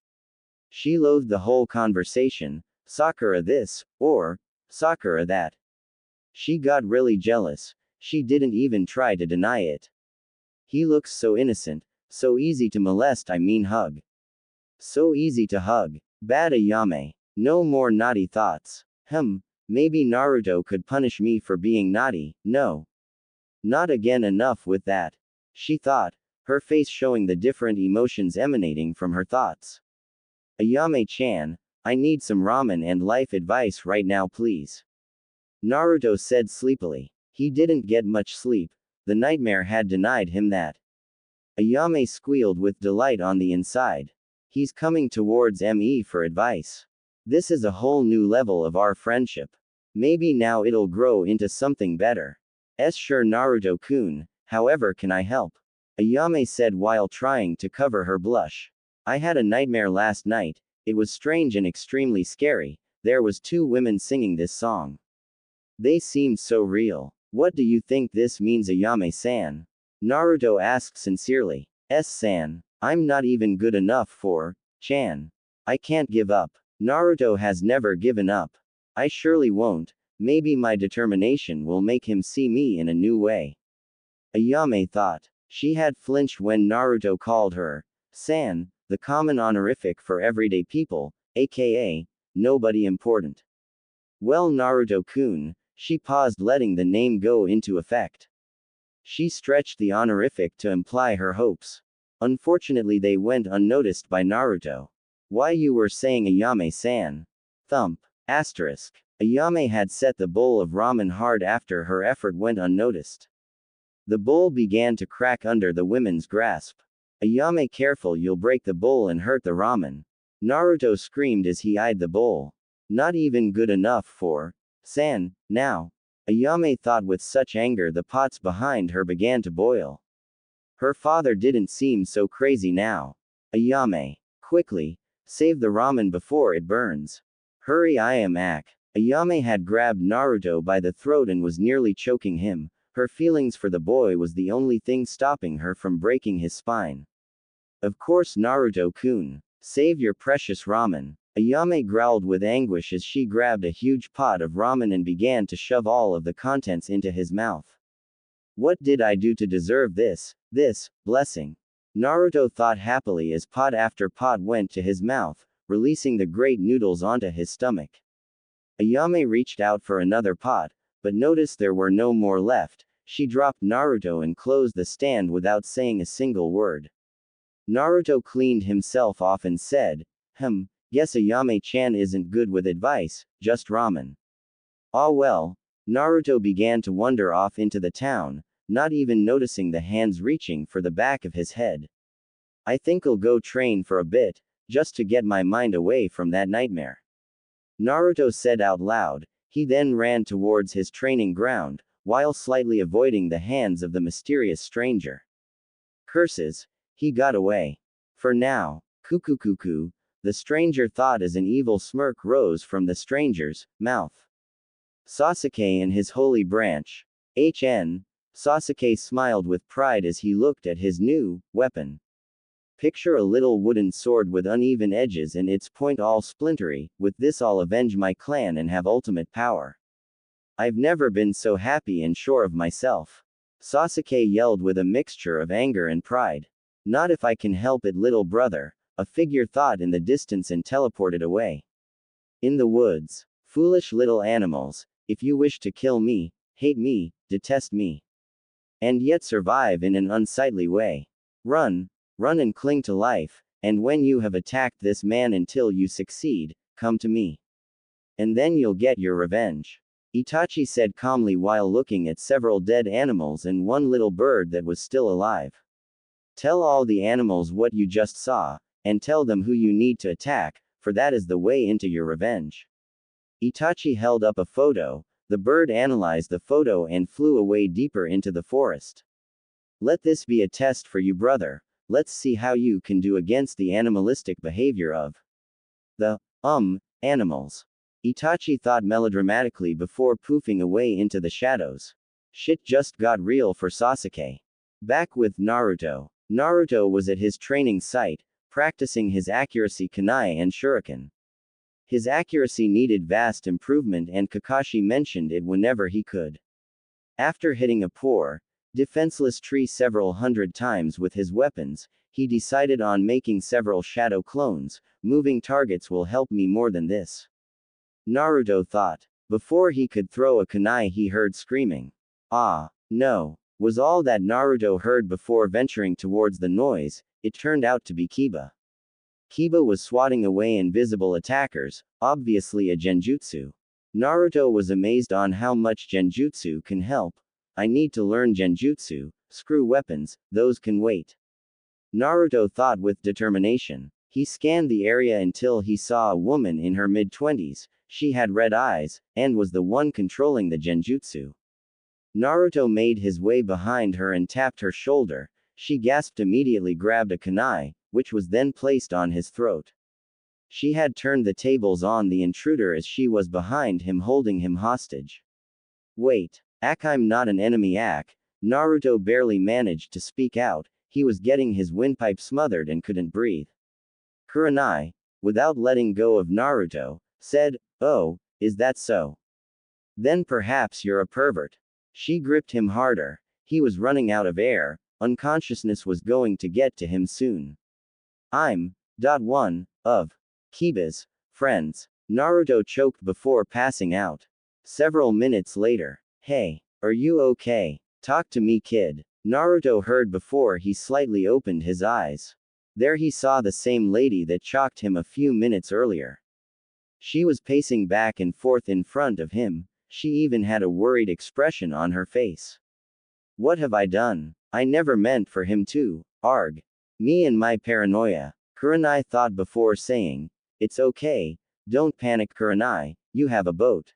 She loathed the whole conversation, Sakura this, or Sakura that. She got really jealous, she didn't even try to deny it. He looks so innocent, so easy to molest, I mean hug. So easy to hug. Bad Ayame. No more naughty thoughts. Maybe Naruto could punish me for being naughty, no. Not again, enough with that. She thought, her face showing the different emotions emanating from her thoughts. Ayame-chan, I need some ramen and life advice right now please. Naruto said sleepily. He didn't get much sleep, the nightmare had denied him that. Ayame squealed with delight on the inside. He's coming towards me for advice. This is a whole new level of our friendship. Maybe now it'll grow into something better. Sure Naruto-kun, however can I help? Ayame said while trying to cover her blush. I had a nightmare last night, it was strange and extremely scary, there was two women singing this song. They seemed so real. What do you think this means Ayame-san? Naruto asked sincerely. S-san, I'm not even good enough for, Chan. I can't give up. Naruto has never given up. I surely won't, maybe my determination will make him see me in a new way. Ayame thought. She had flinched when Naruto called her, San, the common honorific for everyday people, aka, nobody important. Well Naruto-kun, she paused letting the name go into effect. She stretched the honorific to imply her hopes. Unfortunately they went unnoticed by Naruto. Why you were saying Ayame-san? Thump. Asterisk. Ayame had set the bowl of ramen hard after her effort went unnoticed. The bowl began to crack under the women's grasp. Ayame, careful, you'll break the bowl and hurt the ramen. Naruto screamed as he eyed the bowl. Not even good enough for San, now. Ayame thought with such anger the pots behind her began to boil. Her father didn't seem so crazy now. Ayame. Quickly. Save the ramen before it burns. Hurry Ayame. Ayame had grabbed Naruto by the throat and was nearly choking him. Her feelings for the boy was the only thing stopping her from breaking his spine. Of course Naruto-kun. Save your precious ramen. Ayame growled with anguish as she grabbed a huge pot of ramen and began to shove all of the contents into his mouth. What did I do to deserve this blessing? Naruto thought happily as pot after pot went to his mouth, releasing the great noodles onto his stomach. Ayame reached out for another pot, but noticed there were no more left. She dropped Naruto and closed the stand without saying a single word. Naruto cleaned himself off and said, guess Ayame-chan isn't good with advice, just ramen. Ah well. Naruto began to wander off into the town, not even noticing the hands reaching for the back of his head. I think I'll go train for a bit, just to get my mind away from that nightmare. Naruto said out loud. He then ran towards his training ground, while slightly avoiding the hands of the mysterious stranger. Curses. He got away. For now. Kukukuku. The stranger thought as an evil smirk rose from the stranger's mouth. Sasuke and his holy branch. Sasuke smiled with pride as he looked at his new weapon. Picture a little wooden sword with uneven edges and its point all splintery. With this I'll avenge my clan and have ultimate power. I've never been so happy and sure of myself. Sasuke yelled with a mixture of anger and pride. Not if I can help it, little brother. A figure thought in the distance and teleported away. In the woods. Foolish little animals, if you wish to kill me, hate me, detest me. and yet survive in an unsightly way. Run, run and cling to life, and when you have attacked this man until you succeed, come to me. And then you'll get your revenge. Itachi said calmly while looking at several dead animals and one little bird that was still alive. Tell all the animals what you just saw, and tell them who you need to attack, for that is the way into your revenge. Itachi held up a photo. The bird analyzed the photo and flew away deeper into the forest. Let this be a test for you, brother. Let's see how you can do against the animalistic behavior of the animals. Itachi thought melodramatically before poofing away into the shadows. Shit just got real for Sasuke. Back with Naruto. Naruto was at his training site, practicing his accuracy kunai and shuriken. His accuracy needed vast improvement and Kakashi mentioned it whenever he could. After hitting a poor, defenseless tree several hundred times with his weapons, he decided on making several shadow clones. Moving targets will help me more than this, Naruto thought. Before he could throw a kunai he heard screaming. Ah, no, was all that Naruto heard before venturing towards the noise. It turned out to be Kiba. Kiba was swatting away invisible attackers, obviously a genjutsu. Naruto was amazed on how much genjutsu can help. I need to learn genjutsu, screw weapons, those can wait. Naruto thought with determination. He scanned the area until he saw a woman in her mid-20s, she had red eyes, and was the one controlling the genjutsu. Naruto made his way behind her and tapped her shoulder. She gasped, immediately grabbed a kunai, which was then placed on his throat. She had turned the tables on the intruder as she was behind him holding him hostage. Wait, I'm not an enemy. Naruto barely managed to speak out, he was getting his windpipe smothered and couldn't breathe. Kurenai, without letting go of Naruto, said, "Oh, is that so? Then perhaps you're a pervert." She gripped him harder. He was running out of air, unconsciousness was going to get to him soon. I'm one of Kiba's friends. Naruto choked before passing out. Several minutes later. Hey, are you okay? Talk to me, kid. Naruto heard before he slightly opened his eyes. There he saw the same lady that shocked him a few minutes earlier. She was pacing back and forth in front of him, she even had a worried expression on her face. What have I done? I never meant for him to, arg. Me and my paranoia. Kurenai thought before saying, it's okay, don't panic Kurenai, you have a boat.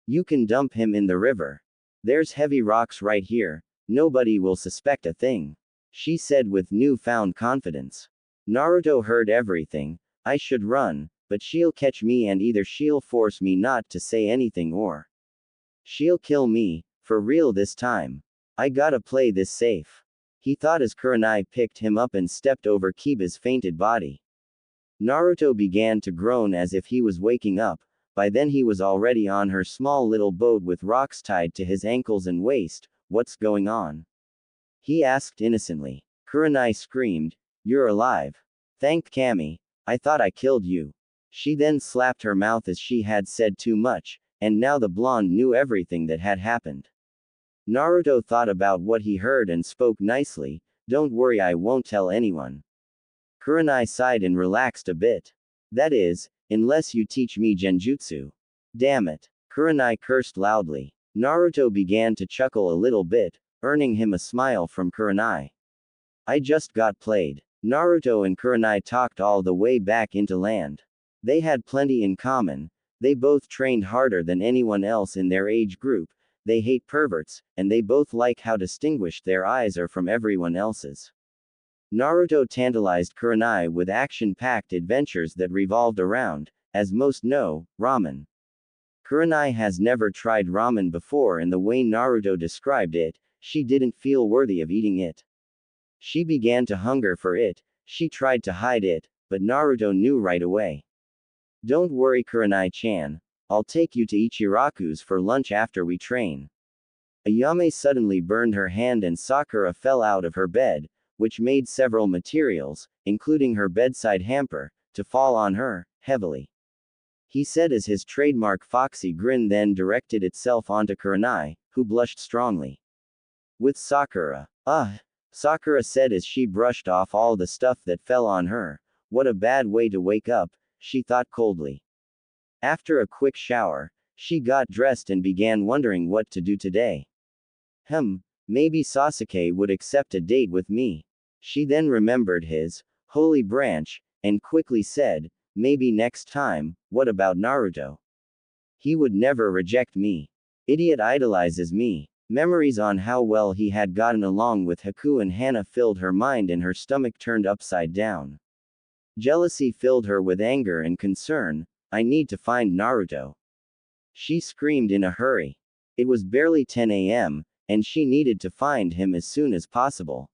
You can dump him in the river. There's heavy rocks right here, nobody will suspect a thing. She said with newfound confidence. Naruto heard everything. I should run, but she'll catch me and either she'll force me not to say anything or she'll kill me, for real this time. I gotta play this safe. He thought as Kurenai picked him up and stepped over Kiba's fainted body. Naruto began to groan as if he was waking up. By then he was already on her small little boat with rocks tied to his ankles and waist. What's going on? He asked innocently. Kurenai screamed, you're alive. Thank Kami. I thought I killed you. She then slapped her mouth as she had said too much, and now the blonde knew everything that had happened. Naruto thought about what he heard and spoke nicely, don't worry, I won't tell anyone. Kurenai sighed and relaxed a bit. That is, unless you teach me genjutsu. Damn it. Kurenai cursed loudly. Naruto began to chuckle a little bit, earning him a smile from Kurenai. I just got played. Naruto and Kurenai talked all the way back into land. They had plenty in common. They both trained harder than anyone else in their age group. They hate perverts, and they both like how distinguished their eyes are from everyone else's. Naruto tantalized Kurenai with action-packed adventures that revolved around, as most know, ramen. Kurenai has never tried ramen before, and the way Naruto described it, she didn't feel worthy of eating it. She began to hunger for it. She tried to hide it, but Naruto knew right away. Don't worry Kurenai-chan, I'll take you to Ichiraku's for lunch after we train. Ayame suddenly burned her hand and Sakura fell out of her bed, which made several materials, including her bedside hamper, to fall on her, heavily. He said as his trademark foxy grin then directed itself onto Kurenai, who blushed strongly. With Sakura. Ugh, Sakura said as she brushed off all the stuff that fell on her. What a bad way to wake up, she thought coldly. After a quick shower, she got dressed and began wondering what to do today. Maybe Sasuke would accept a date with me. She then remembered his holy branch, and quickly said, maybe next time. What about Naruto? He would never reject me. Idiot idolizes me. Memories on how well he had gotten along with Haku and Hana filled her mind and her stomach turned upside down. Jealousy filled her with anger and concern. I need to find Naruto. She screamed in a hurry. It was barely 10 a.m., and she needed to find him as soon as possible.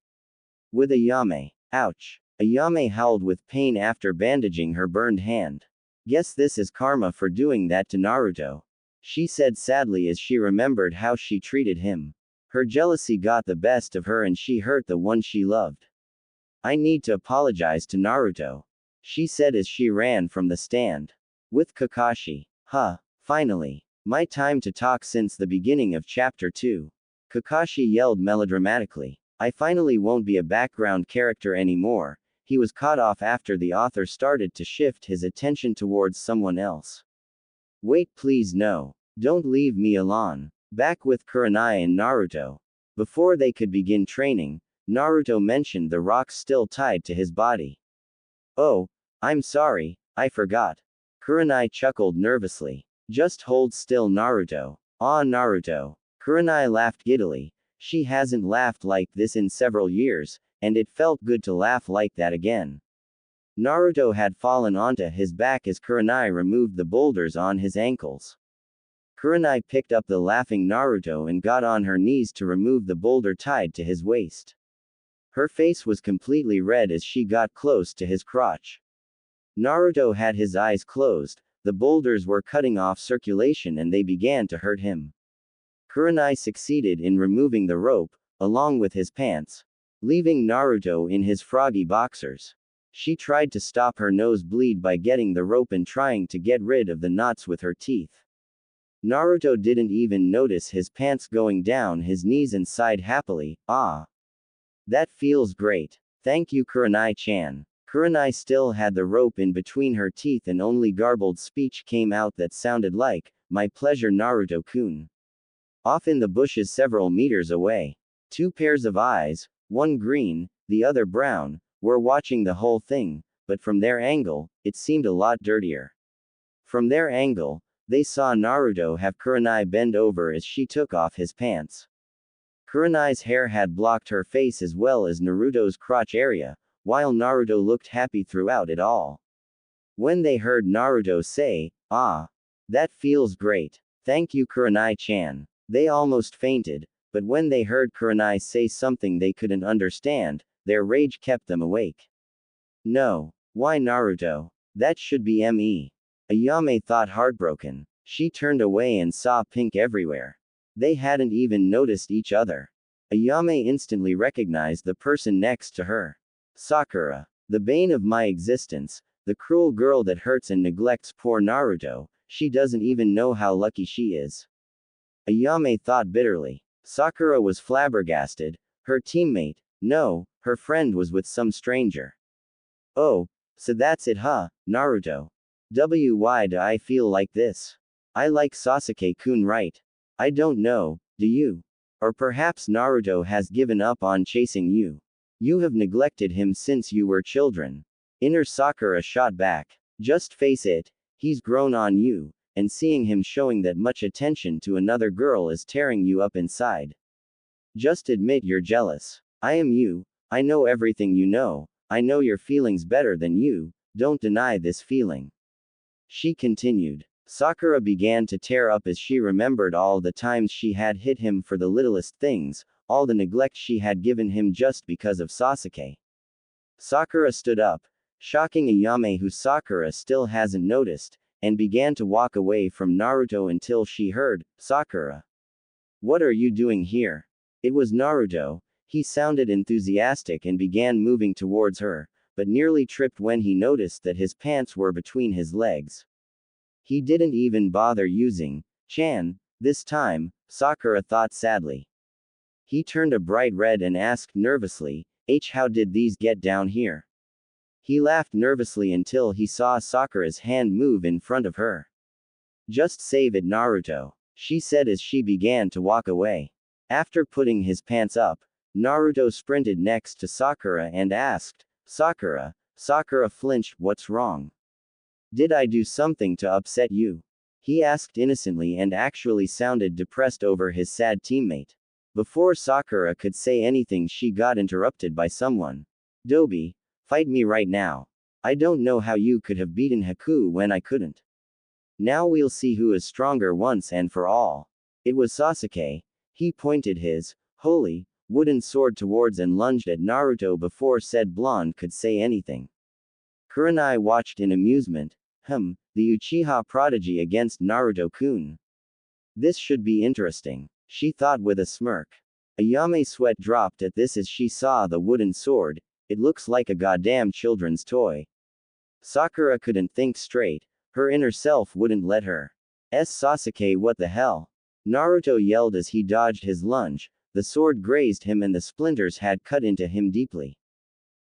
With Ayame. Ouch. Ayame howled with pain after bandaging her burned hand. Guess this is karma for doing that to Naruto. She said sadly as she remembered how she treated him. Her jealousy got the best of her and she hurt the one she loved. I need to apologize to Naruto. She said as she ran from the stand. With Kakashi. Finally. My time to talk since the beginning of chapter 2. Kakashi yelled melodramatically. I finally won't be a background character anymore. He was cut off after the author started to shift his attention towards someone else. Wait, please, no. Don't leave me alone. Back with Kurenai and Naruto. Before they could begin training, Naruto mentioned the rocks still tied to his body. Oh, I'm sorry, I forgot. Kurenai chuckled nervously. Just hold still, Naruto. Ah, Naruto. Kurenai laughed giddily. She hasn't laughed like this in several years, and it felt good to laugh like that again. Naruto had fallen onto his back as Kurenai removed the boulders on his ankles. Kurenai picked up the laughing Naruto and got on her knees to remove the boulder tied to his waist. Her face was completely red as she got close to his crotch. Naruto had his eyes closed. The boulders were cutting off circulation and they began to hurt him. Kurenai succeeded in removing the rope, along with his pants, leaving Naruto in his froggy boxers. She tried to stop her nosebleed by getting the rope and trying to get rid of the knots with her teeth. Naruto didn't even notice his pants going down his knees and sighed happily, ah. That feels great. Thank you, Kurenai-chan. Kurenai still had the rope in between her teeth and only garbled speech came out that sounded like, my pleasure, Naruto-kun. Off in the bushes several meters away, two pairs of eyes, one green, the other brown, were watching the whole thing, but from their angle, it seemed a lot dirtier. From their angle, they saw Naruto have Kurenai bend over as she took off his pants. Kurenai's hair had blocked her face as well as Naruto's crotch area, while Naruto looked happy throughout it all. When they heard Naruto say, ah, that feels great. Thank you, Kurenai-chan. They almost fainted, but when they heard Kurenai say something they couldn't understand, their rage kept them awake. No. Why Naruto? That should be me. Ayame thought heartbroken. She turned away and saw pink everywhere. They hadn't even noticed each other. Ayame instantly recognized the person next to her. Sakura. The bane of my existence, the cruel girl that hurts and neglects poor Naruto, she doesn't even know how lucky she is. Ayame thought bitterly. Sakura was flabbergasted. Her teammate, no, her friend was with some stranger. Oh, so that's it, huh, Naruto? Why do I feel like this? I like Sasuke-kun, right? I don't know, do you? Or perhaps Naruto has given up on chasing you. You have neglected him since you were children. Inner Sakura shot back. Just face it, he's grown on you, and seeing him showing that much attention to another girl is tearing you up inside. Just admit you're jealous. I am you, I know everything you know, I know your feelings better than you, don't deny this feeling. She continued. Sakura began to tear up as she remembered all the times she had hit him for the littlest things, all the neglect she had given him just because of Sasuke. Sakura stood up, shocking Ayame, who Sakura still hasn't noticed, and began to walk away from Naruto until she heard, Sakura. What are you doing here? It was Naruto. He sounded enthusiastic and began moving towards her, but nearly tripped when he noticed that his pants were between his legs. He didn't even bother using Chan this time, Sakura thought sadly. He turned a bright red and asked nervously, how did these get down here? He laughed nervously until he saw Sakura's hand move in front of her. Just save it, Naruto, she said as she began to walk away. After putting his pants up, Naruto sprinted next to Sakura and asked, Sakura. Sakura flinched. What's wrong? Did I do something to upset you? He asked innocently and actually sounded depressed over his sad teammate. Before Sakura could say anything, she got interrupted by someone. Dobi, fight me right now. I don't know how you could have beaten Haku when I couldn't. Now we'll see who is stronger once and for all. It was Sasuke. He pointed his holy wooden sword towards and lunged at Naruto before said blonde could say anything. Kurenai watched in amusement. The Uchiha prodigy against Naruto-kun. This should be interesting, she thought with a smirk. Ayame's sweat dropped at this as she saw the wooden sword. It looks like a goddamn children's toy. Sakura couldn't think straight. Her inner self wouldn't let her. Sasuke, what the hell? Naruto yelled as he dodged his lunge. The sword grazed him and the splinters had cut into him deeply.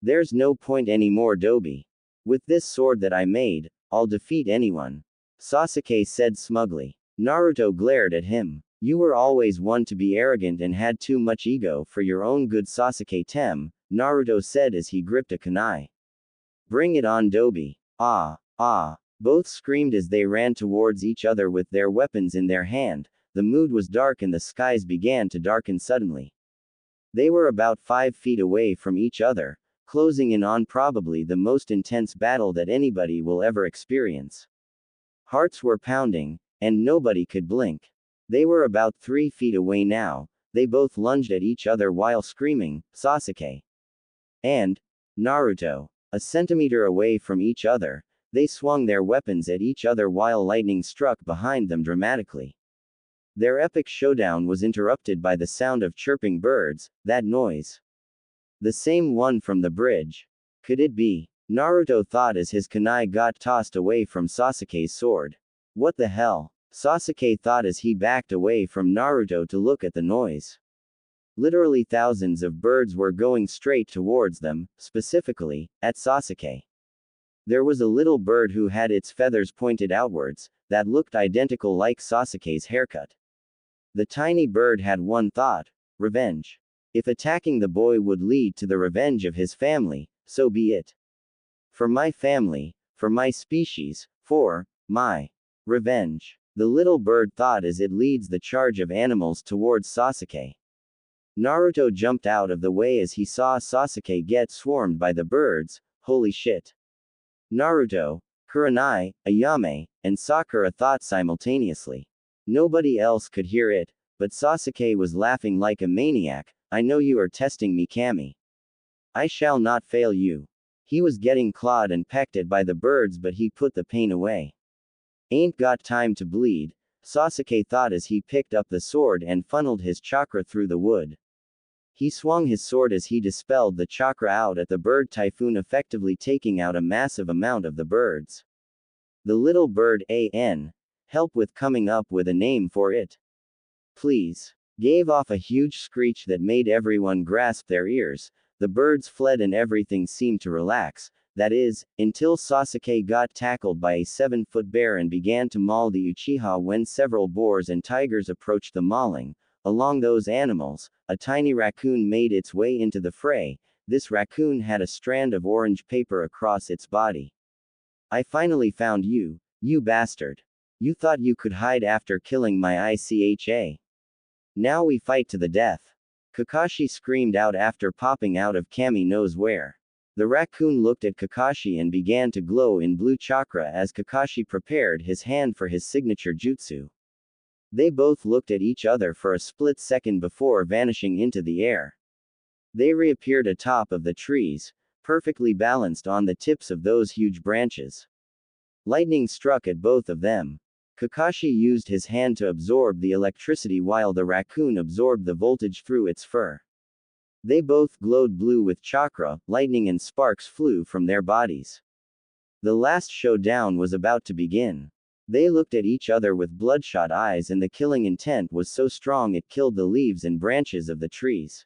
There's no point anymore, Dobi. With this sword that I made, I'll defeat anyone. Sasuke said smugly. Naruto glared at him. You were always one to be arrogant and had too much ego for your own good, Sasuke. Naruto said as he gripped a kunai. Bring it on, Dobi. Both screamed as they ran towards each other with their weapons in their hand. The mood was dark and the skies began to darken suddenly. They were about 5 feet away from each other, closing in on probably the most intense battle that anybody will ever experience. Hearts were pounding, and nobody could blink. They were about 3 feet away now. They both lunged at each other while screaming, Sasuke and Naruto. A centimeter away from each other, they swung their weapons at each other while lightning struck behind them dramatically. Their epic showdown was interrupted by the sound of chirping birds. That noise. The same one from the bridge. Could it be? Naruto thought as his kunai got tossed away from Sasuke's sword. What the hell? Sasuke thought as he backed away from Naruto to look at the noise. Literally thousands of birds were going straight towards them, specifically, at Sasuke. There was a little bird who had its feathers pointed outwards, that looked identical like Sasuke's haircut. The tiny bird had one thought: revenge. If attacking the boy would lead to the revenge of his family, so be it. For my family, for my species, for my revenge. The little bird thought as it leads the charge of animals towards Sasuke. Naruto jumped out of the way as he saw Sasuke get swarmed by the birds. Holy shit. Naruto, Kurenai, Ayame, and Sakura thought simultaneously. Nobody else could hear it, but Sasuke was laughing like a maniac. I know you are testing me, Kami. I shall not fail you. He was getting clawed and pecked at by the birds, but he put the pain away. Ain't got time to bleed, Sasuke thought as he picked up the sword and funneled his chakra through the wood. He swung his sword as he dispelled the chakra out at the bird typhoon, effectively taking out a massive amount of the birds. The little bird, help with coming up with a name for it. Please. Gave off a huge screech that made everyone grasp their ears. The birds fled and everything seemed to relax. That is, until Sasuke got tackled by a 7-foot bear and began to maul the Uchiha. When several boars and tigers approached the mauling, along those animals, a tiny raccoon made its way into the fray. This raccoon had a strand of orange paper across its body. I finally found you, you bastard. You thought you could hide after killing my ICHA. Now we fight to the death. Kakashi screamed out after popping out of Kami knows where. The raccoon looked at Kakashi and began to glow in blue chakra as Kakashi prepared his hand for his signature jutsu. They both looked at each other for a split second before vanishing into the air. They reappeared atop of the trees, perfectly balanced on the tips of those huge branches. Lightning struck at both of them. Kakashi used his hand to absorb the electricity while the raccoon absorbed the voltage through its fur. They both glowed blue with chakra. Lightning and sparks flew from their bodies. The last showdown was about to begin. They looked at each other with bloodshot eyes, and the killing intent was so strong it killed the leaves and branches of the trees.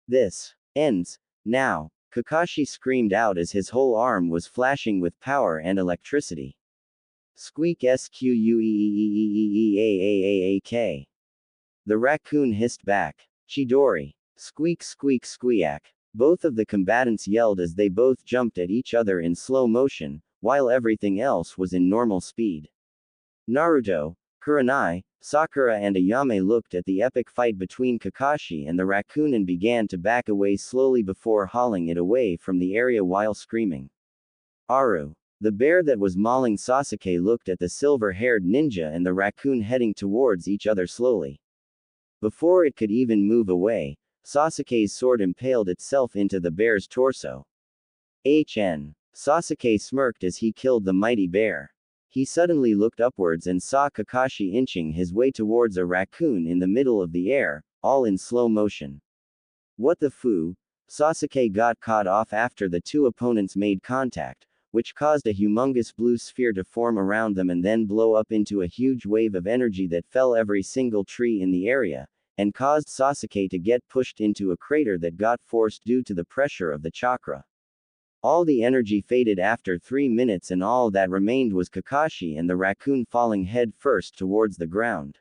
This ends now, Kakashi screamed out as his whole arm was flashing with power and electricity. Squeak squeeaaaak. The raccoon hissed back. Chidori. Squeak squeak squeak. Both of the combatants yelled as they both jumped at each other in slow motion, while everything else was in normal speed. Naruto, Kurenai, Sakura and Ayame looked at the epic fight between Kakashi and the raccoon and began to back away slowly before hauling it away from the area while screaming. Aru. The bear that was mauling Sasuke looked at the silver-haired ninja and the raccoon heading towards each other slowly. Before it could even move away, Sasuke's sword impaled itself into the bear's torso. Sasuke smirked as he killed the mighty bear. He suddenly looked upwards and saw Kakashi inching his way towards a raccoon in the middle of the air, all in slow motion. What the foo? Sasuke got caught off after the two opponents made contact, which caused a humongous blue sphere to form around them and then blow up into a huge wave of energy that fell every single tree in the area, and caused Sasuke to get pushed into a crater that got forced due to the pressure of the chakra. All the energy faded after 3 minutes and all that remained was Kakashi and the raccoon falling head first towards the ground.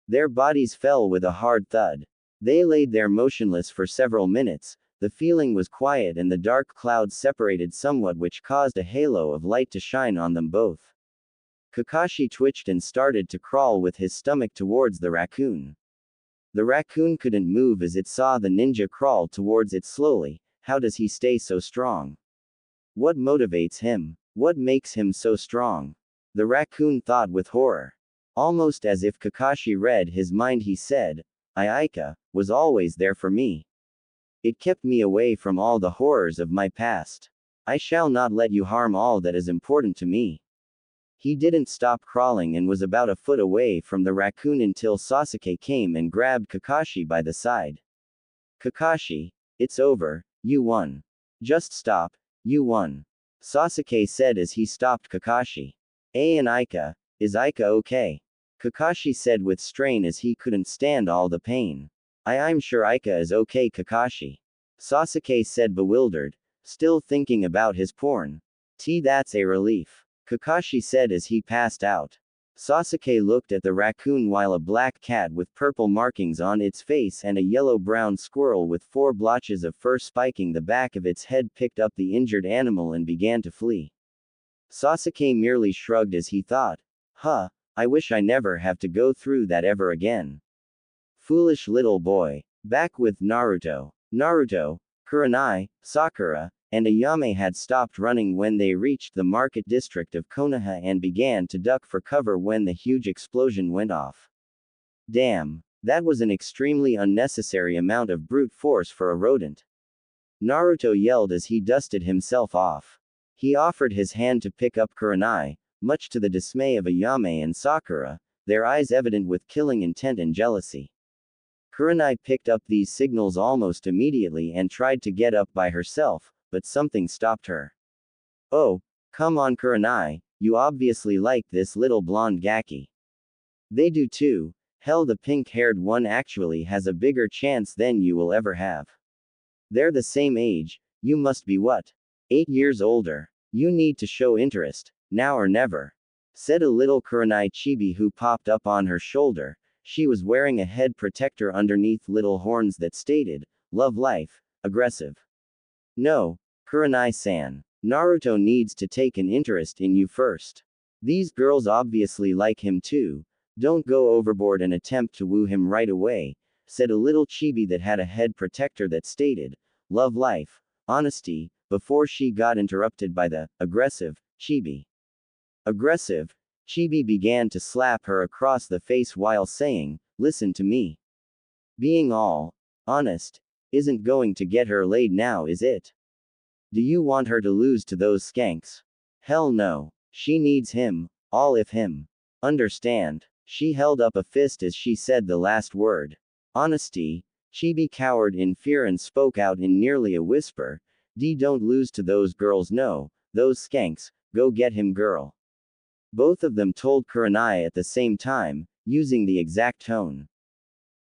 Their bodies fell with a hard thud. They laid there motionless for several minutes. The feeling was quiet and the dark clouds separated somewhat, which caused a halo of light to shine on them both. Kakashi twitched and started to crawl with his stomach towards the raccoon. The raccoon couldn't move as it saw the ninja crawl towards it slowly. How does he stay so strong? What motivates him? What makes him so strong? The raccoon thought with horror. Almost as if Kakashi read his mind, he said, Aika was always there for me. It kept me away from all the horrors of my past. I shall not let you harm all that is important to me. He didn't stop crawling and was about a foot away from the raccoon until Sasuke came and grabbed Kakashi by the side. Kakashi, it's over, you won. Just stop, you won. Sasuke said as he stopped Kakashi. And Aika, is Aika okay? Kakashi said with strain as he couldn't stand all the pain. I'm sure Aika is okay, Kakashi. Sasuke said bewildered, still thinking about his porn. That's a relief. Kakashi said as he passed out. Sasuke looked at the raccoon while a black cat with purple markings on its face and a yellow-brown squirrel with 4 blotches of fur spiking the back of its head picked up the injured animal and began to flee. Sasuke merely shrugged as he thought, I wish I never have to go through that ever again. Foolish little boy. Back with Naruto. Naruto, Kurenai, Sakura, and Ayame had stopped running when they reached the market district of Konoha and began to duck for cover when the huge explosion went off. Damn, that was an extremely unnecessary amount of brute force for a rodent. Naruto yelled as he dusted himself off. He offered his hand to pick up Kurenai, much to the dismay of Ayame and Sakura, their eyes evident with killing intent and jealousy. Kurenai picked up these signals almost immediately and tried to get up by herself, but something stopped her. Oh, come on Kurenai, you obviously like this little blonde gaki. They do too. Hell, the pink-haired one actually has a bigger chance than you will ever have. They're the same age, you must be what? 8 years older. You need to show interest, now or never. Said a little Kurenai chibi who popped up on her shoulder. She was wearing a head protector underneath little horns that stated, Love Life, Aggressive. No, Kurenai-san. Naruto needs to take an interest in you first. These girls obviously like him too. Don't go overboard and attempt to woo him right away, said a little chibi that had a head protector that stated, Love Life, Honesty, before she got interrupted by the aggressive chibi. Aggressive? Chibi began to slap her across the face while saying, Listen to me. Being all honest isn't going to get her laid now, is it? Do you want her to lose to those skanks? Hell no. She needs him, all of him. Understand? She held up a fist as she said the last word. Honesty? Chibi cowered in fear and spoke out in nearly a whisper, don't lose to those girls, no, those skanks, go get him girl. Both of them told Kurenai at the same time, using the exact tone.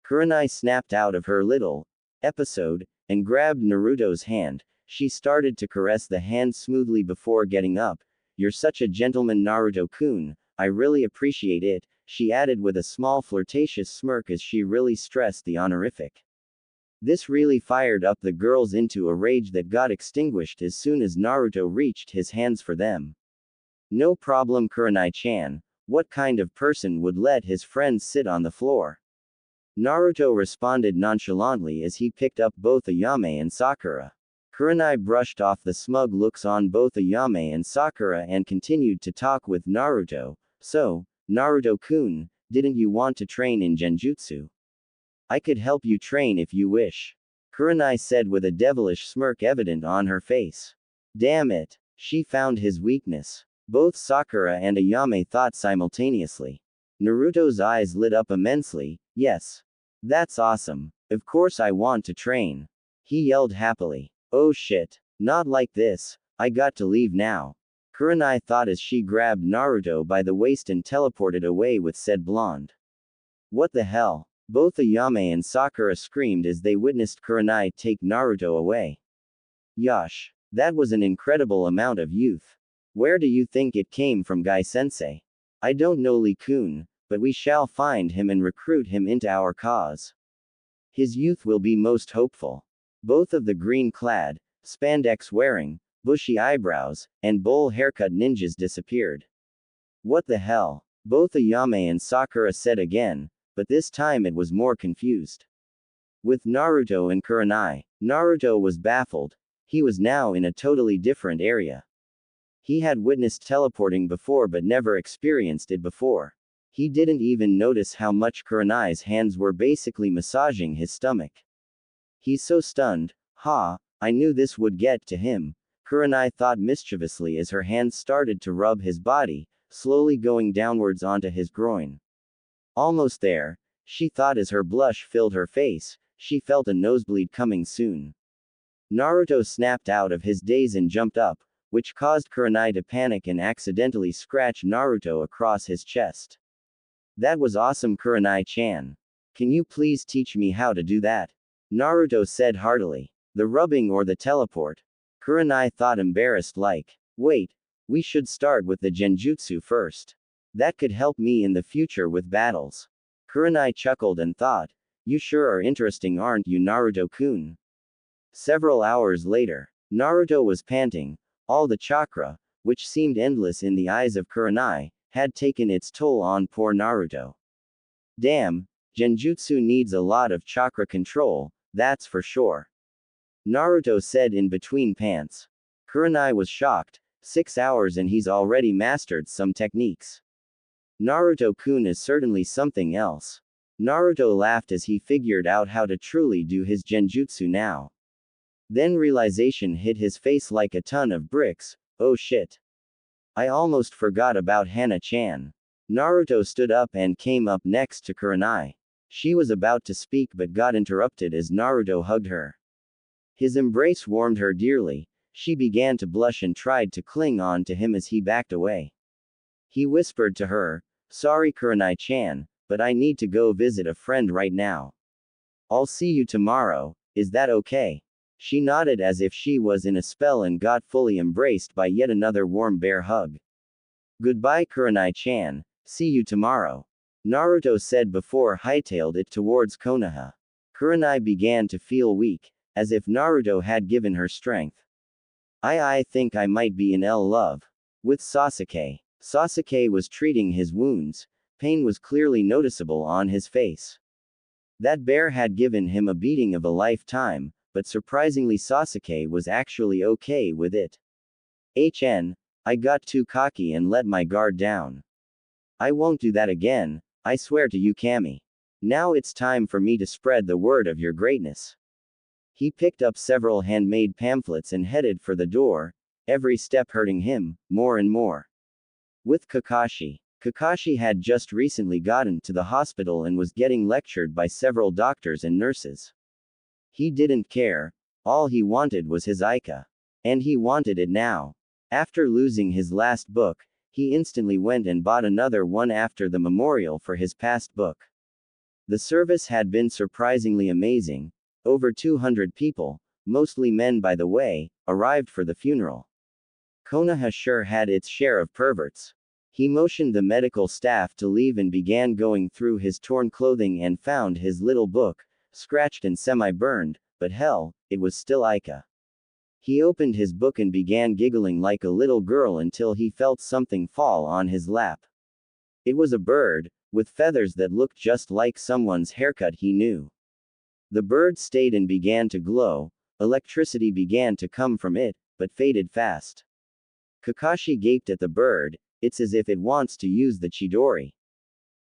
Kurenai snapped out of her little episode and grabbed Naruto's hand. She started to caress the hand smoothly before getting up. "You're such a gentleman, Naruto-kun. I really appreciate it," she added with a small flirtatious smirk as she really stressed the honorific. This really fired up the girls into a rage that got extinguished as soon as Naruto reached his hands for them. "No problem, Kurenai-chan. What kind of person would let his friends sit on the floor?" Naruto responded nonchalantly as he picked up both Ayame and Sakura. Kurenai brushed off the smug looks on both Ayame and Sakura and continued to talk with Naruto. "So, Naruto-kun, didn't you want to train in Genjutsu? I could help you train if you wish," Kurenai said with a devilish smirk evident on her face. Damn it. She found his weakness. Both Sakura and Ayame thought simultaneously. Naruto's eyes lit up immensely. "Yes. That's awesome. Of course I want to train," he yelled happily. "Oh shit. Not like this. I got to leave now," Kurenai thought as she grabbed Naruto by the waist and teleported away with said blonde. "What the hell?" Both Ayame and Sakura screamed as they witnessed Kurenai take Naruto away. "Yosh. That was an incredible amount of youth. Where do you think it came from, Guy-sensei?" "I don't know, Lee-kun, but we shall find him and recruit him into our cause. His youth will be most hopeful." Both of the green-clad, spandex-wearing, bushy eyebrows, and bowl haircut ninjas disappeared. "What the hell?" Both Ayame and Sakura said again, but this time it was more confused. With Naruto and Kurenai, Naruto was baffled. He was now in a totally different area. He had witnessed teleporting before but never experienced it before. He didn't even notice how much Kurenai's hands were basically massaging his stomach. He's so stunned. I knew this would get to him," Kurenai thought mischievously as her hands started to rub his body, slowly going downwards onto his groin. Almost there, she thought as her blush filled her face. She felt a nosebleed coming soon. Naruto snapped out of his daze and jumped up, which caused Kurenai to panic and accidentally scratch Naruto across his chest. "That was awesome, Kurenai-chan. Can you please teach me how to do that?" Naruto said heartily. "The rubbing or the teleport?" Kurenai thought embarrassed like. "Wait, we should start with the genjutsu first. That could help me in the future with battles." Kurenai chuckled and thought, "You sure are interesting, aren't you, Naruto-kun?" Several hours later, Naruto was panting. All the chakra, which seemed endless in the eyes of Kurenai, had taken its toll on poor Naruto. "Damn, genjutsu needs a lot of chakra control, that's for sure," Naruto said in between pants. Kurenai was shocked. 6 hours and he's already mastered some techniques. Naruto-kun is certainly something else. Naruto laughed as he figured out how to truly do his genjutsu now. Then realization hit his face like a ton of bricks. "Oh shit. I almost forgot about Hana-chan." Naruto stood up and came up next to Kurenai. She was about to speak but got interrupted as Naruto hugged her. His embrace warmed her dearly. She began to blush and tried to cling on to him as he backed away. He whispered to her, "Sorry, Kurenai-chan, but I need to go visit a friend right now. I'll see you tomorrow, is that okay?" She nodded as if she was in a spell and got fully embraced by yet another warm bear hug. "Goodbye, Kurenai-chan, see you tomorrow," Naruto said before hightailed it towards Konoha. Kurenai began to feel weak, as if Naruto had given her strength. I think I might be in love with Sasuke." Sasuke was treating his wounds. Pain was clearly noticeable on his face. That bear had given him a beating of a lifetime, but surprisingly Sasuke was actually okay with it. I got too cocky and let my guard down. I won't do that again, I swear to you, Kami. Now it's time for me to spread the word of your greatness." He picked up several handmade pamphlets and headed for the door, every step hurting him, more and more. With Kakashi. Kakashi had just recently gotten to the hospital and was getting lectured by several doctors and nurses. He didn't care. All he wanted was his Aika. And he wanted it now. After losing his last book, he instantly went and bought another one after the memorial for his past book. The service had been surprisingly amazing. Over 200 people, mostly men by the way, arrived for the funeral. Konoha sure had its share of perverts. He motioned the medical staff to leave and began going through his torn clothing and found his little book, scratched and semi-burned, but hell, it was still Aika. He opened his book and began giggling like a little girl until he felt something fall on his lap. It was a bird, with feathers that looked just like someone's haircut he knew. The bird stayed and began to glow. Electricity began to come from it, but faded fast. Kakashi gaped at the bird. It's as if it wants to use the Chidori.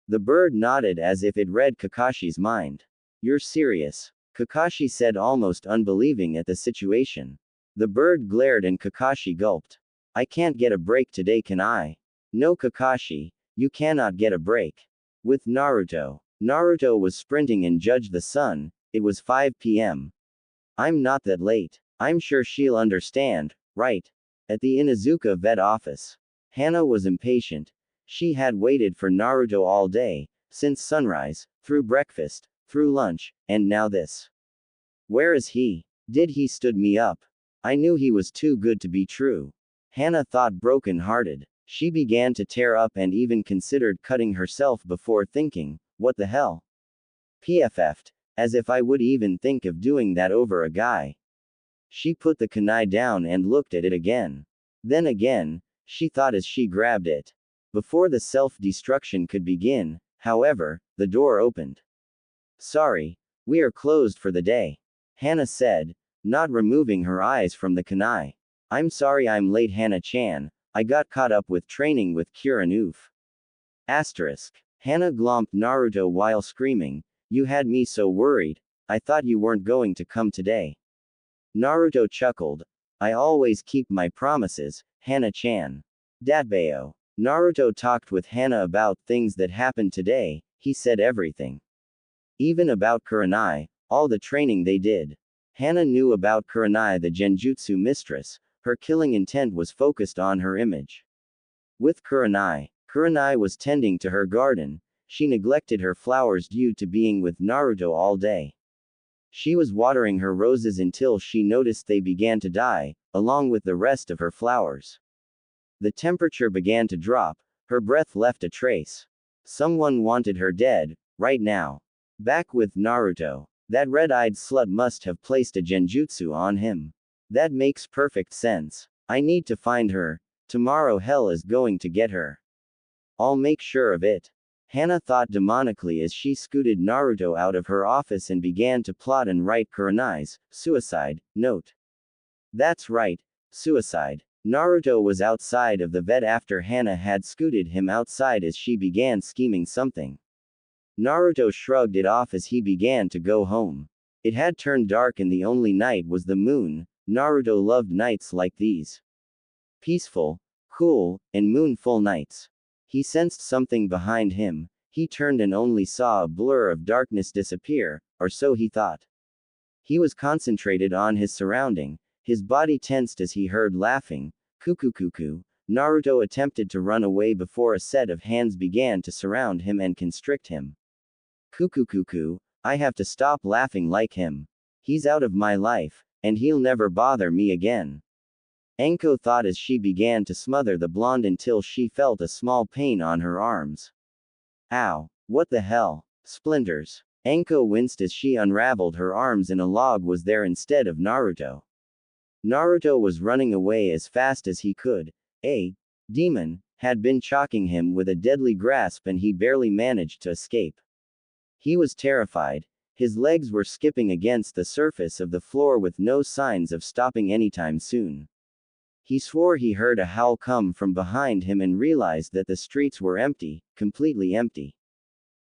The bird nodded as if it read Kakashi's mind. You're serious? Kakashi said, almost unbelieving at the situation. The bird glared and Kakashi gulped. I can't get a break today, can I? No, Kakashi, you cannot get a break. With Naruto. Naruto was sprinting and judged the sun. It was 5 p.m. I'm not that late. I'm sure she'll understand, right? At the Inuzuka vet office. Hana was impatient. She had waited for Naruto all day, since sunrise, through breakfast, through lunch, and now this. Where is he? Did he stood me up? I knew he was too good to be true. Hana thought broken-hearted. She began to tear up and even considered cutting herself before thinking, what the hell? PFF'd. As if I would even think of doing that over a guy. She put the kunai down and looked at it again. Then again, she thought as she grabbed it. Before the self-destruction could begin, however, the door opened. Sorry, we are closed for the day. Hana said, not removing her eyes from the kunai. I'm sorry I'm late, Hana-chan. I got caught up with training with Kurenai. Asterisk. Hana glomped Naruto while screaming, you had me so worried, I thought you weren't going to come today. Naruto chuckled. I always keep my promises, Hana-chan. Datbeo. Naruto talked with Hana about things that happened today, he said everything. Even about Kurenai, all the training they did. Hana knew about Kurenai, the Genjutsu mistress. Her killing intent was focused on her image. With Kurenai was tending to her garden. She neglected her flowers due to being with Naruto all day. She was watering her roses until she noticed they began to die, along with the rest of her flowers. The temperature began to drop, her breath left a trace. Someone wanted her dead, right now. Back with Naruto. That red-eyed slut must have placed a genjutsu on him. That makes perfect sense. I need to find her. Tomorrow hell is going to get her. I'll make sure of it. Hana thought demonically as she scooted Naruto out of her office and began to plot and write Kurenai's suicide note. That's right, suicide. Naruto was outside of the vet after Hana had scooted him outside as she began scheming something. Naruto shrugged it off as he began to go home. It had turned dark and the only night was the moon. Naruto loved nights like these. Peaceful, cool, and moon-full nights. He sensed something behind him. He turned and only saw a blur of darkness disappear, or so he thought. He was concentrated on his surrounding. His body tensed as he heard laughing. Kuku. Naruto attempted to run away before a set of hands began to surround him and constrict him. Kuku, I have to stop laughing like him. He's out of my life, and he'll never bother me again. Enko thought as she began to smother the blonde until she felt a small pain on her arms. Ow, what the hell? Splinters. Enko winced as she unraveled her arms and a log was there instead of Naruto. Naruto was running away as fast as he could. A demon had been choking him with a deadly grasp and he barely managed to escape. He was terrified. His legs were skipping against the surface of the floor with no signs of stopping anytime soon. He swore he heard a howl come from behind him and realized that the streets were empty, completely empty.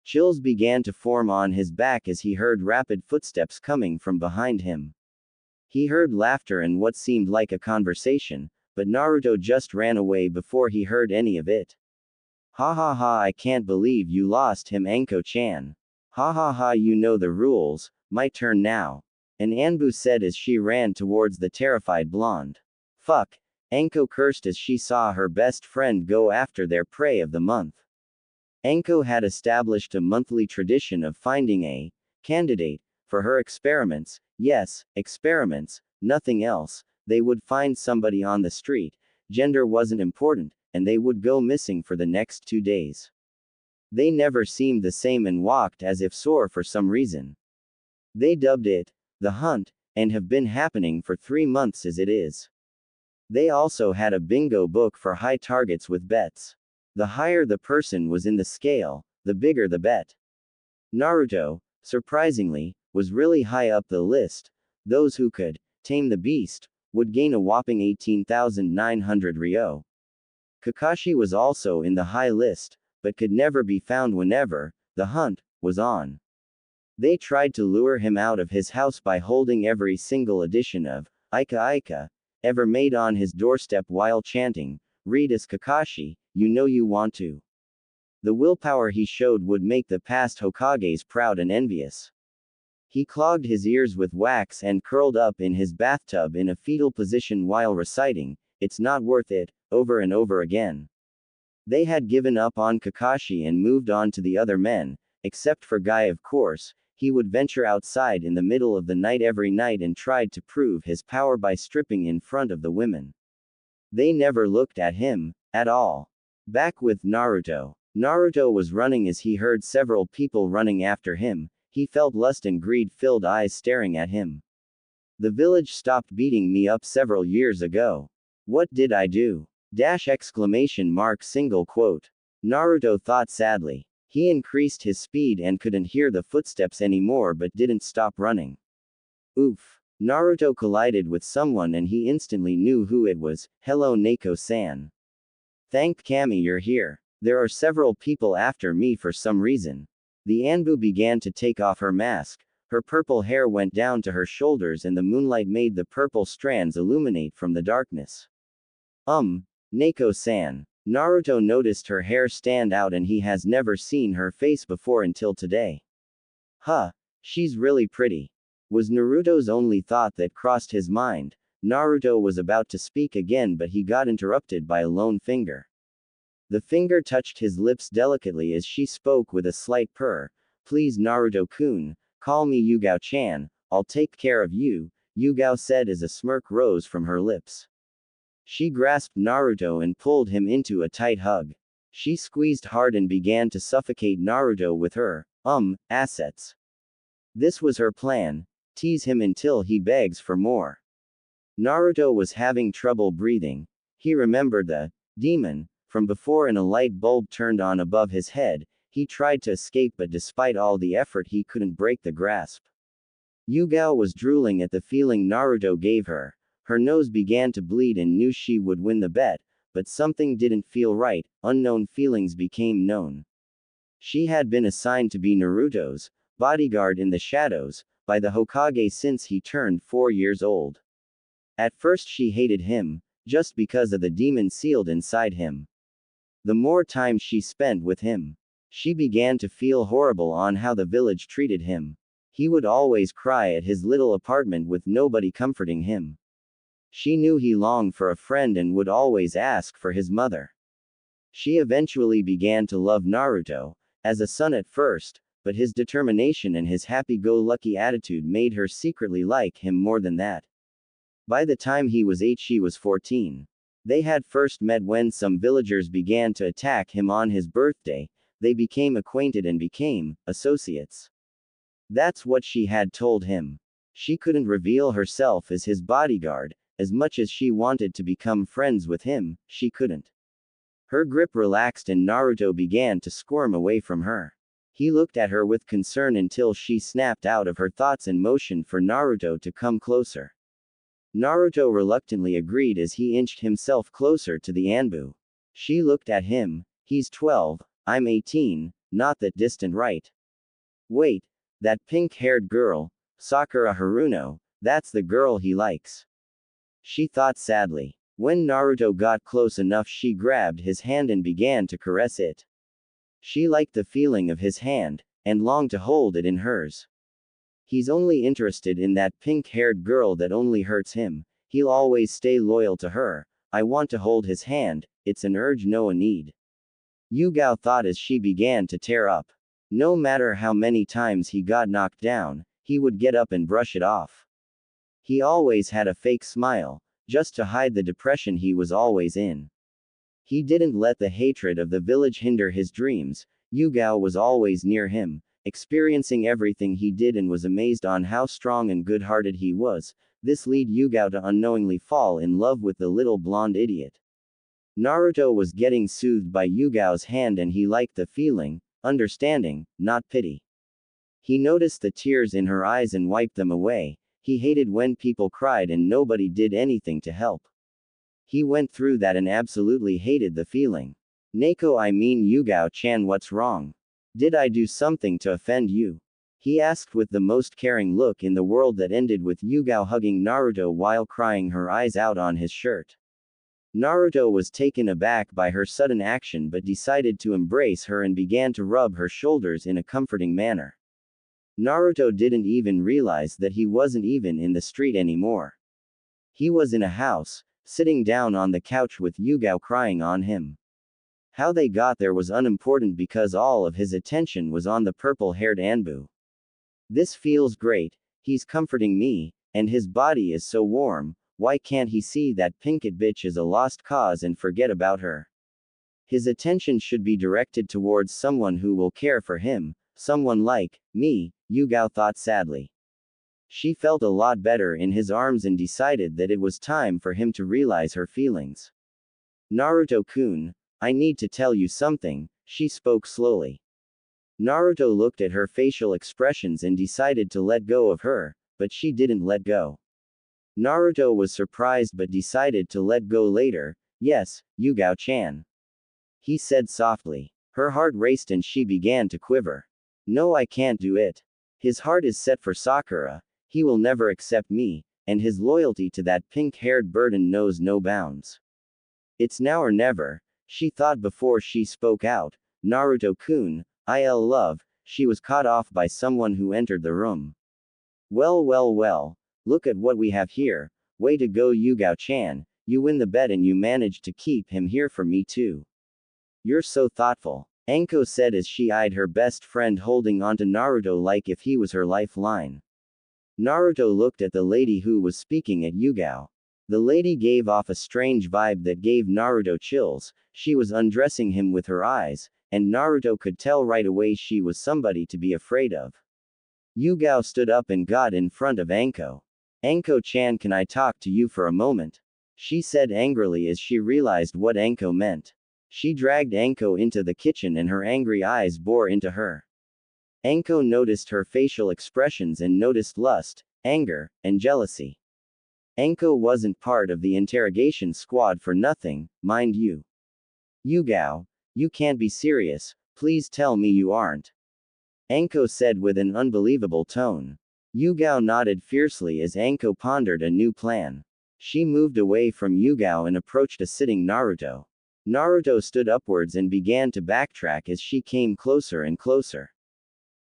Chills began to form on his back as he heard rapid footsteps coming from behind him. He heard laughter and what seemed like a conversation, but Naruto just ran away before he heard any of it. Ha ha ha, I can't believe you lost him, Anko-chan. Ha ha ha, you know the rules, my turn now. And Anbu said as she ran towards the terrified blonde. Fuck, Anko cursed as she saw her best friend go after their prey of the month. Anko had established a monthly tradition of finding a candidate for her experiments. Yes, experiments, nothing else. They would find somebody on the street, gender wasn't important, and they would go missing for the next 2 days. They never seemed the same and walked as if sore for some reason. They dubbed it the hunt, and have been happening for 3 months as it is. They also had a bingo book for high targets with bets. The higher the person was in the scale, the bigger the bet. Naruto, surprisingly, was really high up the list. Those who could tame the beast would gain a whopping 18,900 ryo. Kakashi was also in the high list, but could never be found whenever the hunt was on. They tried to lure him out of his house by holding every single edition of Ika Ika ever made on his doorstep while chanting, "Read as Kakashi, you know you want to." The willpower he showed would make the past Hokages proud and envious. He clogged his ears with wax and curled up in his bathtub in a fetal position while reciting, "It's not worth it," over and over again. They had given up on Kakashi and moved on to the other men, except for Guy of course. He would venture outside in the middle of the night every night and tried to prove his power by stripping in front of the women. They never looked at him, at all. Back with Naruto. Naruto was running as he heard several people running after him. He felt lust and greed-filled eyes staring at him. The village stopped beating me up several years ago. What did I do? Single quote. Naruto thought sadly. He increased his speed and couldn't hear the footsteps anymore but didn't stop running. Oof. Naruto collided with someone and he instantly knew who it was. "Hello Neko-san. Thank Kami you're here. There are several people after me for some reason." The Anbu began to take off her mask. Her purple hair went down to her shoulders and the moonlight made the purple strands illuminate from the darkness. Neko-san. Naruto noticed her hair stand out and he has never seen her face before until today. Huh. She's really pretty. Was Naruto's only thought that crossed his mind. Naruto was about to speak again but he got interrupted by a lone finger. The finger touched his lips delicately as she spoke with a slight purr. "Please Naruto-kun, call me Yugao-chan, I'll take care of you," Yugao said as a smirk rose from her lips. She grasped Naruto and pulled him into a tight hug. She squeezed hard and began to suffocate Naruto with her assets. This was her plan, tease him until he begs for more. Naruto was having trouble breathing. He remembered the demon from before and a light bulb turned on above his head. He tried to escape but despite all the effort he couldn't break the grasp. Yugao was drooling at the feeling Naruto gave her. Her nose began to bleed and knew she would win the bet, but something didn't feel right. Unknown feelings became known. She had been assigned to be Naruto's bodyguard in the shadows by the Hokage since he turned 4 years old. At first she hated him, just because of the demon sealed inside him. The more time she spent with him, she began to feel horrible on how the village treated him. He would always cry at his little apartment with nobody comforting him. She knew he longed for a friend and would always ask for his mother. She eventually began to love Naruto, as a son at first, but his determination and his happy-go-lucky attitude made her secretly like him more than that. By the time he was 8 she was 14. They had first met when some villagers began to attack him on his birthday. They became acquainted and became associates. That's what she had told him. She couldn't reveal herself as his bodyguard. As much as she wanted to become friends with him, she couldn't. Her grip relaxed and Naruto began to squirm away from her. He looked at her with concern until she snapped out of her thoughts and motioned for Naruto to come closer. Naruto reluctantly agreed as he inched himself closer to the Anbu. She looked at him. He's 12, I'm 18, not that distant right? Wait, that pink-haired girl, Sakura Haruno, that's the girl he likes. She thought sadly. When Naruto got close enough she grabbed his hand and began to caress it. She liked the feeling of his hand, and longed to hold it in hers. He's only interested in that pink-haired girl that only hurts him. He'll always stay loyal to her. I want to hold his hand, it's an urge no need. Yugao thought as she began to tear up. No matter how many times he got knocked down, he would get up and brush it off. He always had a fake smile, just to hide the depression he was always in. He didn't let the hatred of the village hinder his dreams. Yugao was always near him, experiencing everything he did and was amazed on how strong and good-hearted he was. This led Yugao to unknowingly fall in love with the little blonde idiot. Naruto was getting soothed by Yugao's hand and he liked the feeling, understanding, not pity. He noticed the tears in her eyes and wiped them away. He hated when people cried and nobody did anything to help. He went through that and absolutely hated the feeling. Neko, I mean Yugao-chan, what's wrong? Did I do something to offend you? He asked with the most caring look in the world that ended with Yugao hugging Naruto while crying her eyes out on his shirt. Naruto was taken aback by her sudden action but decided to embrace her and began to rub her shoulders in a comforting manner. Naruto didn't even realize that he wasn't even in the street anymore. He was in a house, sitting down on the couch with Yugao crying on him. How they got there was unimportant because all of his attention was on the purple-haired Anbu. This feels great, he's comforting me, and his body is so warm, why can't he see that pinkett bitch is a lost cause and forget about her? His attention should be directed towards someone who will care for him, someone like me, Yugao thought sadly. She felt a lot better in his arms and decided that it was time for him to realize her feelings. Naruto-kun, I need to tell you something, she spoke slowly. Naruto looked at her facial expressions and decided to let go of her, but she didn't let go. Naruto was surprised but decided to let go later. Yes, Yugao-chan. He said softly. Her heart raced and she began to quiver. No, I can't do it. His heart is set for Sakura, he will never accept me, and his loyalty to that pink-haired burden knows no bounds. It's now or never, she thought before she spoke out. Naruto-kun, I'll love. She was caught off by someone who entered the room. Well, well, well. Look at what we have here. Way to go, Yugao-chan. You win the bet and you managed to keep him here for me too. You're so thoughtful. Anko said as she eyed her best friend holding onto Naruto like if he was her lifeline. Naruto looked at the lady who was speaking at Yugao. The lady gave off a strange vibe that gave Naruto chills. She was undressing him with her eyes, and Naruto could tell right away she was somebody to be afraid of. Yugao stood up and got in front of Anko. Anko-chan, can I talk to you for a moment? She said angrily as she realized what Anko meant. She dragged Anko into the kitchen and her angry eyes bore into her. Anko noticed her facial expressions and noticed lust, anger, and jealousy. Anko wasn't part of the interrogation squad for nothing, mind you. Yugao, you can't be serious, please tell me you aren't. Anko said with an unbelievable tone. Yugao nodded fiercely as Anko pondered a new plan. She moved away from Yugao and approached a sitting Naruto. Naruto stood upwards and began to backtrack as she came closer and closer.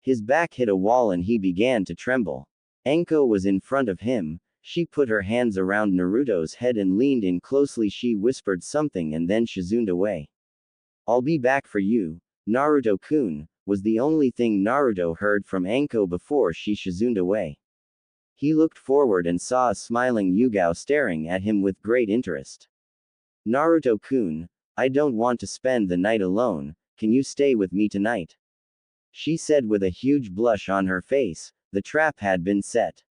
His back hit a wall and he began to tremble. Anko was in front of him. She put her hands around Naruto's head and leaned in closely. She whispered something and then shazoomed away. I'll be back for you, Naruto-kun, was the only thing Naruto heard from Anko before she shazoomed away. He looked forward and saw a smiling Yugao staring at him with great interest. Naruto-kun, I don't want to spend the night alone, can you stay with me tonight? She said with a huge blush on her face. The trap had been set.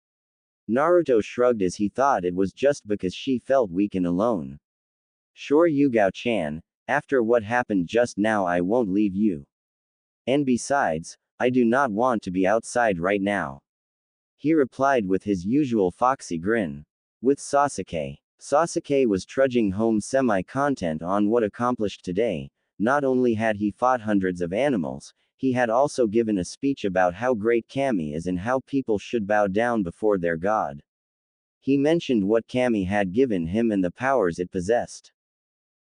Naruto shrugged as he thought it was just because she felt weak and alone. Sure, Yugao-chan, after what happened just now I won't leave you. And besides, I do not want to be outside right now. He replied with his usual foxy grin. With Sasuke. Sasuke was trudging home semi-content on what accomplished today. Not only had he fought hundreds of animals, he had also given a speech about how great Kami is and how people should bow down before their god. He mentioned what Kami had given him and the powers it possessed.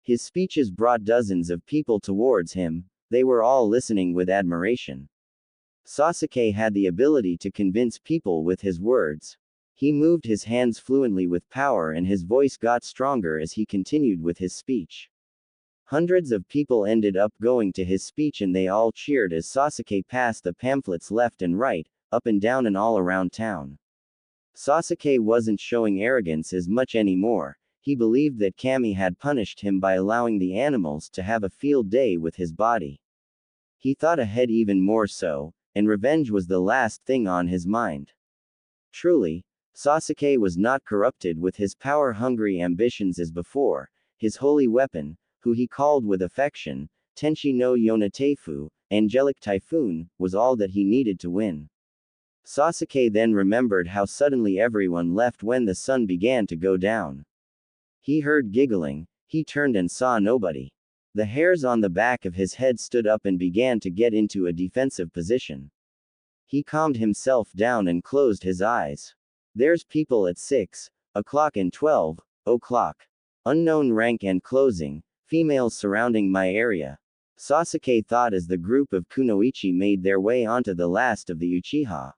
His speeches brought dozens of people towards him. They were all listening with admiration. Sasuke had the ability to convince people with his words. He moved his hands fluently with power and his voice got stronger as he continued with his speech. Hundreds of people ended up going to his speech and they all cheered as Sasuke passed the pamphlets left and right, up and down and all around town. Sasuke wasn't showing arrogance as much anymore. He believed that Kami had punished him by allowing the animals to have a field day with his body. He thought ahead even more so, and revenge was the last thing on his mind. Truly, Sasuke was not corrupted with his power-hungry ambitions as before. His holy weapon, who he called with affection, Tenshi no Yonateifu, Angelic Typhoon, was all that he needed to win. Sasuke then remembered how suddenly everyone left when the sun began to go down. He heard giggling, he turned and saw nobody. The hairs on the back of his head stood up and began to get into a defensive position. He calmed himself down and closed his eyes. There's people at 6 o'clock and 12 o'clock. Unknown rank and closing, females surrounding my area. Sasuke thought as the group of Kunoichi made their way onto the last of the Uchiha.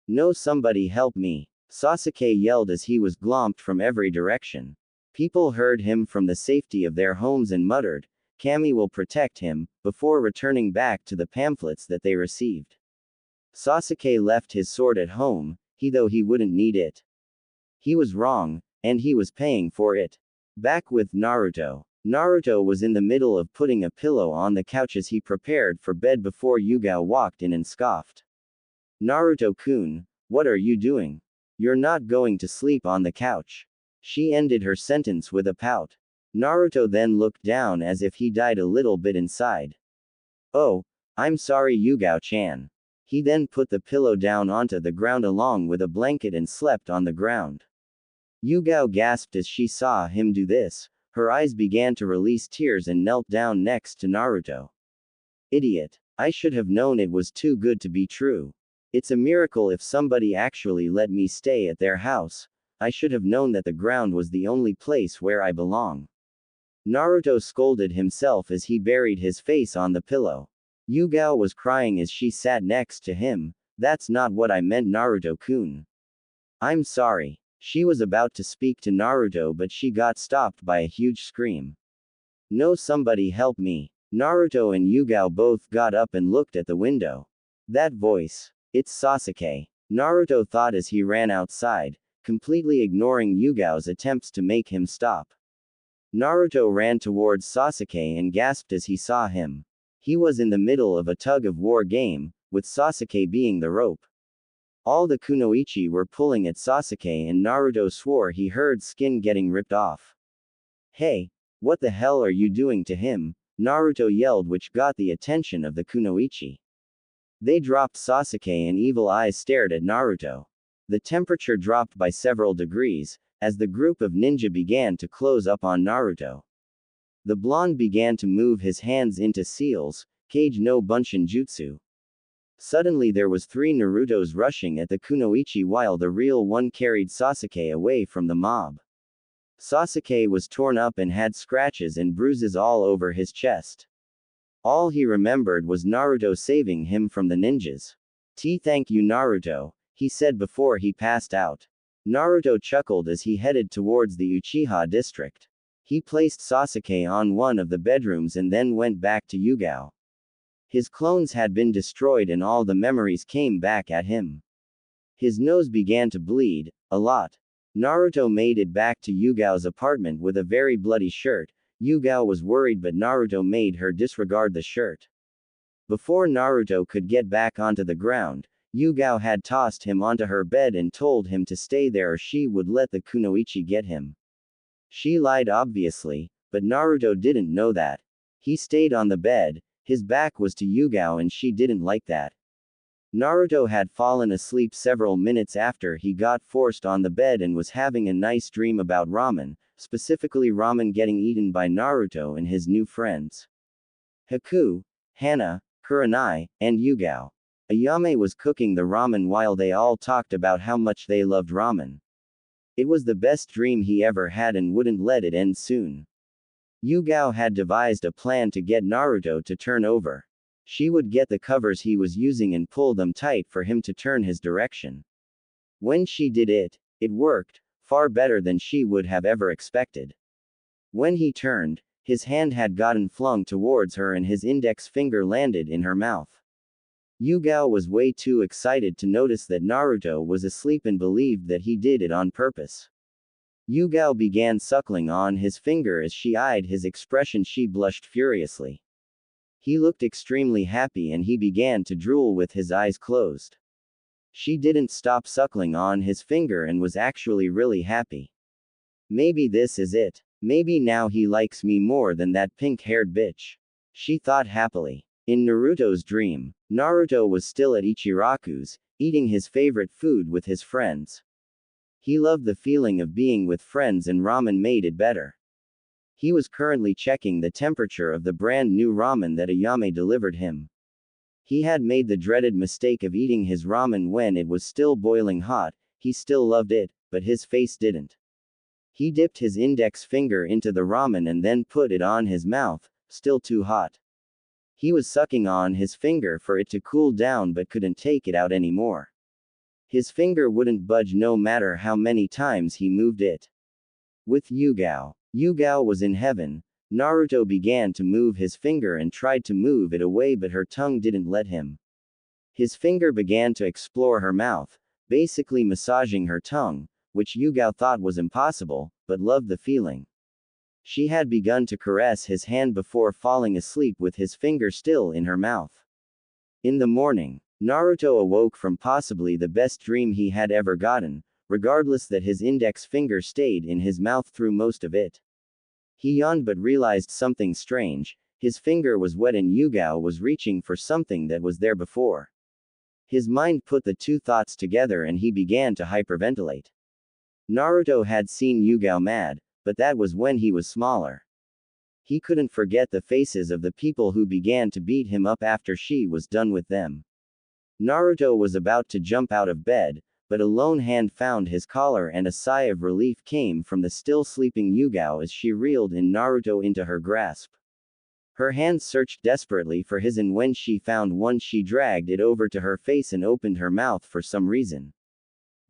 No, somebody help me, Sasuke yelled as he was glomped from every direction. People heard him from the safety of their homes and muttered, Kami will protect him, before returning back to the pamphlets that they received. Sasuke left his sword at home, though he wouldn't need it. He was wrong, and he was paying for it. Back with Naruto. Naruto was in the middle of putting a pillow on the couch as he prepared for bed before Yugao walked in and scoffed. Naruto-kun, what are you doing? You're not going to sleep on the couch. She ended her sentence with a pout. Naruto then looked down as if he died a little bit inside. Oh, I'm sorry Yugao-chan. He then put the pillow down onto the ground along with a blanket and slept on the ground. Yugao gasped as she saw him do this. Her eyes began to release tears and knelt down next to Naruto. Idiot. I should have known it was too good to be true. It's a miracle if somebody actually let me stay at their house. I should have known that the ground was the only place where I belong. Naruto scolded himself as he buried his face on the pillow. Yugao was crying as she sat next to him. That's not what I meant, Naruto-kun. I'm sorry. She was about to speak to Naruto but she got stopped by a huge scream. No, somebody help me. Naruto and Yugao both got up and looked at the window. That voice. It's Sasuke. Naruto thought as he ran outside, completely ignoring Yugao's attempts to make him stop. Naruto ran towards Sasuke and gasped as he saw him. He was in the middle of a tug-of-war game, with Sasuke being the rope. All the Kunoichi were pulling at Sasuke and Naruto swore he heard skin getting ripped off. Hey, what the hell are you doing to him? Naruto yelled, which got the attention of the Kunoichi. They dropped Sasuke and evil eyes stared at Naruto. The temperature dropped by several degrees, as the group of ninja began to close up on Naruto. The blonde began to move his hands into seals, Kage no Bunshin Jutsu. Suddenly there was 3 Narutos rushing at the Kunoichi while the real one carried Sasuke away from the mob. Sasuke was torn up and had scratches and bruises all over his chest. All he remembered was Naruto saving him from the ninjas. Thank you Naruto, he said before he passed out. Naruto chuckled as he headed towards the Uchiha district. He placed Sasuke on one of the bedrooms and then went back to Yugao. His clones had been destroyed and all the memories came back at him. His nose began to bleed, a lot. Naruto made it back to Yugao's apartment with a very bloody shirt. Yugao was worried but Naruto made her disregard the shirt. Before Naruto could get back onto the ground, Yugao had tossed him onto her bed and told him to stay there or she would let the Kunoichi get him. She lied obviously, but Naruto didn't know that. He stayed on the bed, his back was to Yugao and she didn't like that. Naruto had fallen asleep several minutes after he got forced on the bed and was having a nice dream about ramen, specifically ramen getting eaten by Naruto and his new friends. Haku, Hana, Kurenai, and Yugao. Ayame was cooking the ramen while they all talked about how much they loved ramen. It was the best dream he ever had and wouldn't let it end soon. Yugao had devised a plan to get Naruto to turn over. She would get the covers he was using and pull them tight for him to turn his direction. When she did it, It worked, far better than she would have ever expected. When he turned, his hand had gotten flung towards her and his index finger landed in her mouth. Yugao was way too excited to notice that Naruto was asleep and believed that he did it on purpose. Yugao began suckling on his finger as she eyed his expression. She blushed furiously. He looked extremely happy and he began to drool with his eyes closed. She didn't stop suckling on his finger and was actually really happy. Maybe this is it. Maybe now he likes me more than that pink-haired bitch. She thought happily. In Naruto's dream, Naruto was still at Ichiraku's, eating his favorite food with his friends. He loved the feeling of being with friends and ramen made it better. He was currently checking the temperature of the brand new ramen that Ayame delivered him. He had made the dreaded mistake of eating his ramen when it was still boiling hot. He still loved it, but his face didn't. He dipped his index finger into the ramen and then put it on his mouth, still too hot. He was sucking on his finger for it to cool down but couldn't take it out anymore. His finger wouldn't budge no matter how many times he moved it. With Yugao was in heaven. Naruto began to move his finger and tried to move it away but her tongue didn't let him. His finger began to explore her mouth, basically massaging her tongue, which Yugao thought was impossible, but loved the feeling. She had begun to caress his hand before falling asleep with his finger still in her mouth. In the morning, Naruto awoke from possibly the best dream he had ever gotten, regardless that his index finger stayed in his mouth through most of it. He yawned but realized something strange. His finger was wet and Yugao was reaching for something that was there before. His mind put the two thoughts together and he began to hyperventilate. Naruto had seen Yugao mad, but that was when he was smaller. He couldn't forget the faces of the people who began to beat him up after she was done with them. Naruto was about to jump out of bed, but a lone hand found his collar and a sigh of relief came from the still sleeping Yugao as she reeled in Naruto into her grasp. Her hand searched desperately for his and when she found one she dragged it over to her face and opened her mouth for some reason.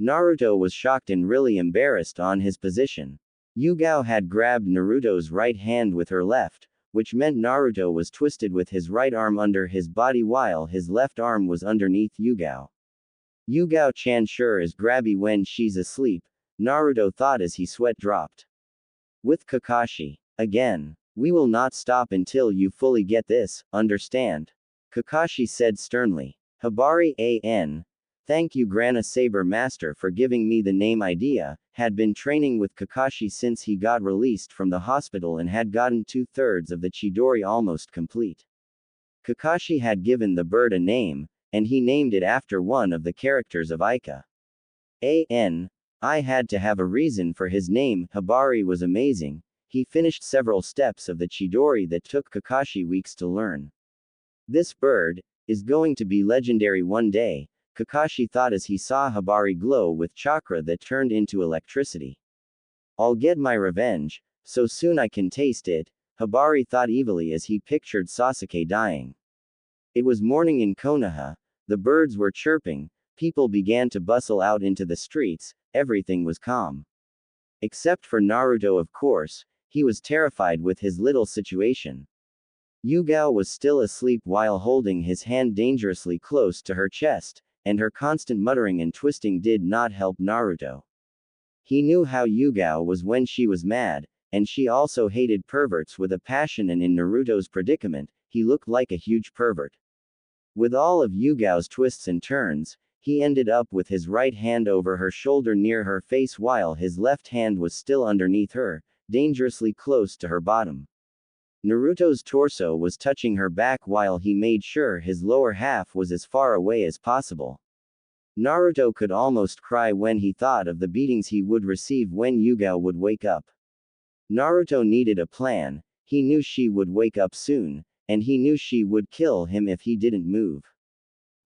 Naruto was shocked and really embarrassed on his position. Yugao had grabbed Naruto's right hand with her left, which meant Naruto was twisted with his right arm under his body while his left arm was underneath Yugao. Yugao-chan sure is grabby when she's asleep, Naruto thought as he sweat dropped. With Kakashi. Again. We will not stop until you fully get this, understand? Kakashi said sternly. Habari an. Thank you Grana Saber Master for giving me the name idea, had been training with Kakashi since he got released from the hospital and had gotten 2/3 of the Chidori almost complete. Kakashi had given the bird a name, and he named it after one of the characters of Ica. I had to have a reason for his name. Habari was amazing. He finished several steps of the Chidori that took Kakashi weeks to learn. This bird is going to be legendary one day, Kakashi thought as he saw Habari glow with chakra that turned into electricity. I'll get my revenge, so soon I can taste it, Habari thought evilly as he pictured Sasuke dying. It was morning in Konoha, the birds were chirping, people began to bustle out into the streets, everything was calm. Except for Naruto of course, he was terrified with his little situation. Yugao was still asleep while holding his hand dangerously close to her chest, and her constant muttering and twisting did not help Naruto. He knew how Yugao was when she was mad, and she also hated perverts with a passion and in Naruto's predicament, he looked like a huge pervert. With all of Yugao's twists and turns, he ended up with his right hand over her shoulder near her face while his left hand was still underneath her, dangerously close to her bottom. Naruto's torso was touching her back while he made sure his lower half was as far away as possible. Naruto could almost cry when he thought of the beatings he would receive when Yugao would wake up. Naruto needed a plan, he knew she would wake up soon, and he knew she would kill him if he didn't move.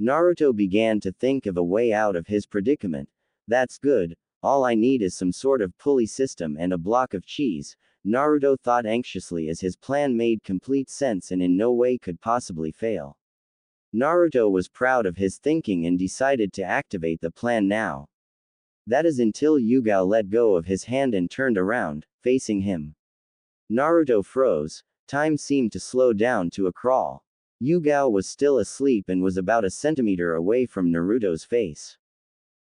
Naruto began to think of a way out of his predicament. That's good, all I need is some sort of pulley system and a block of cheese, Naruto thought anxiously as his plan made complete sense and in no way could possibly fail. Naruto was proud of his thinking and decided to activate the plan now. That is until Yugao let go of his hand and turned around, facing him. Naruto froze. Time seemed to slow down to a crawl. Yugao was still asleep and was about a centimeter away from Naruto's face.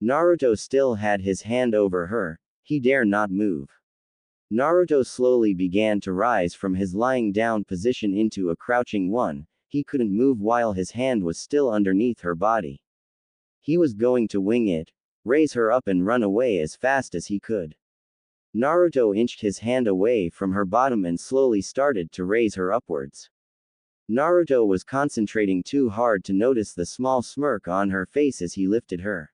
Naruto still had his hand over her. He dare not move. Naruto slowly began to rise from his lying down position into a crouching one. He couldn't move while his hand was still underneath her body. He was going to wing it, raise her up and run away as fast as he could. Naruto inched his hand away from her bottom and slowly started to raise her upwards. Naruto was concentrating too hard to notice the small smirk on her face as he lifted her.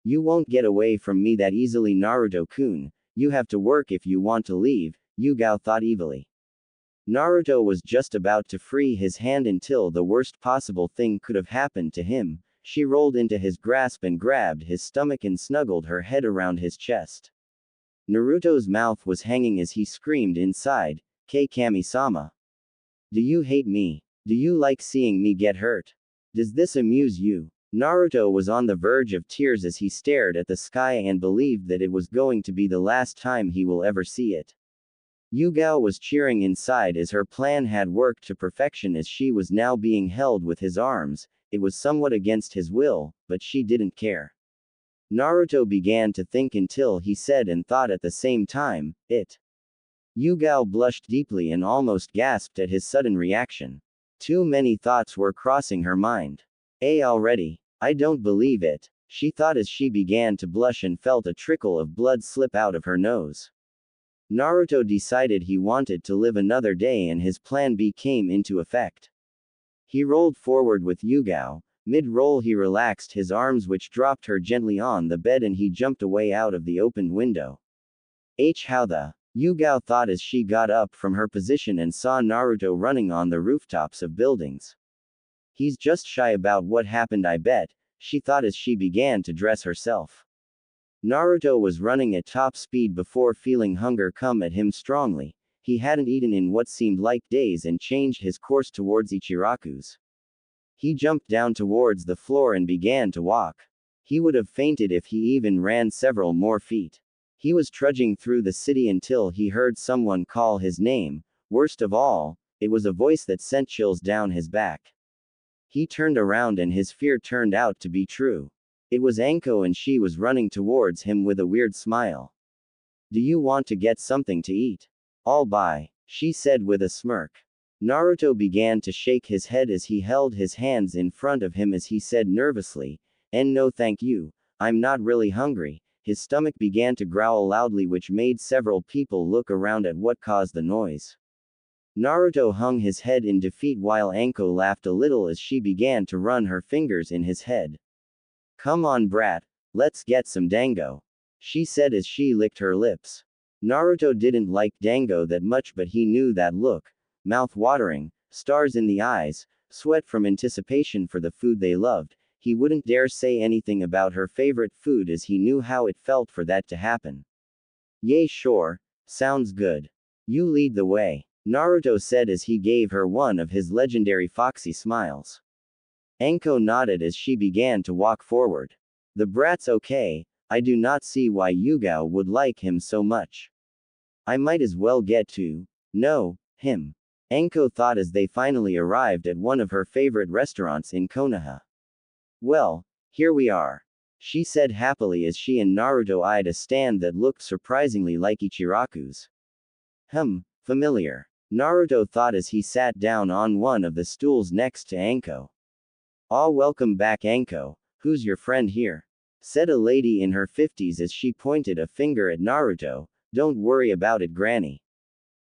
You won't get away from me that easily, Naruto-kun. You have to work if you want to leave, Yugao thought evilly. Naruto was just about to free his hand until the worst possible thing could have happened to him. She rolled into his grasp and grabbed his stomach and snuggled her head around his chest. Naruto's mouth was hanging as he screamed inside, Kami-sama. Do you hate me? Do you like seeing me get hurt? Does this amuse you? Naruto was on the verge of tears as he stared at the sky and believed that it was going to be the last time he will ever see it. Yugao was cheering inside as her plan had worked to perfection as she was now being held with his arms. It was somewhat against his will, but she didn't care. Naruto began to think until he said and thought at the same time, it. Yugao blushed deeply and almost gasped at his sudden reaction. Too many thoughts were crossing her mind. Already. I don't believe it, she thought as she began to blush and felt a trickle of blood slip out of her nose. Naruto decided he wanted to live another day and his plan B came into effect. He rolled forward with Yugao. Mid-roll he relaxed his arms which dropped her gently on the bed and he jumped away out of the opened window. How the? Yugao thought as she got up from her position and saw Naruto running on the rooftops of buildings. He's just shy about what happened, I bet, she thought as she began to dress herself. Naruto was running at top speed before feeling hunger come at him strongly. He hadn't eaten in what seemed like days and changed his course towards Ichiraku's. He jumped down towards the floor and began to walk. He would have fainted if he even ran several more feet. He was trudging through the city until he heard someone call his name. Worst of all, it was a voice that sent chills down his back. He turned around and his fear turned out to be true. It was Anko and she was running towards him with a weird smile. Do you want to get something to eat? I'll buy, she said with a smirk. Naruto began to shake his head as he held his hands in front of him as he said nervously, no thank you, I'm not really hungry. His stomach began to growl loudly which made several people look around at what caused the noise. Naruto hung his head in defeat while Anko laughed a little as she began to run her fingers in his head. Come on brat, let's get some dango, she said as she licked her lips. Naruto didn't like dango that much but he knew that look, mouth-watering, stars in the eyes, sweat from anticipation for the food they loved. He wouldn't dare say anything about her favorite food as he knew how it felt for that to happen. Yay, sure, sounds good. You lead the way, Naruto said as he gave her one of his legendary foxy smiles. Anko nodded as she began to walk forward. The brat's okay, I do not see why Yugao would like him so much. I might as well get to know him, Anko thought as they finally arrived at one of her favorite restaurants in Konoha. Well, here we are, she said happily as she and Naruto eyed a stand that looked surprisingly like Ichiraku's. Familiar, Naruto thought as he sat down on one of the stools next to Anko. Welcome back Anko, who's your friend here? Said a lady in her 50s as she pointed a finger at Naruto. Don't worry about it granny.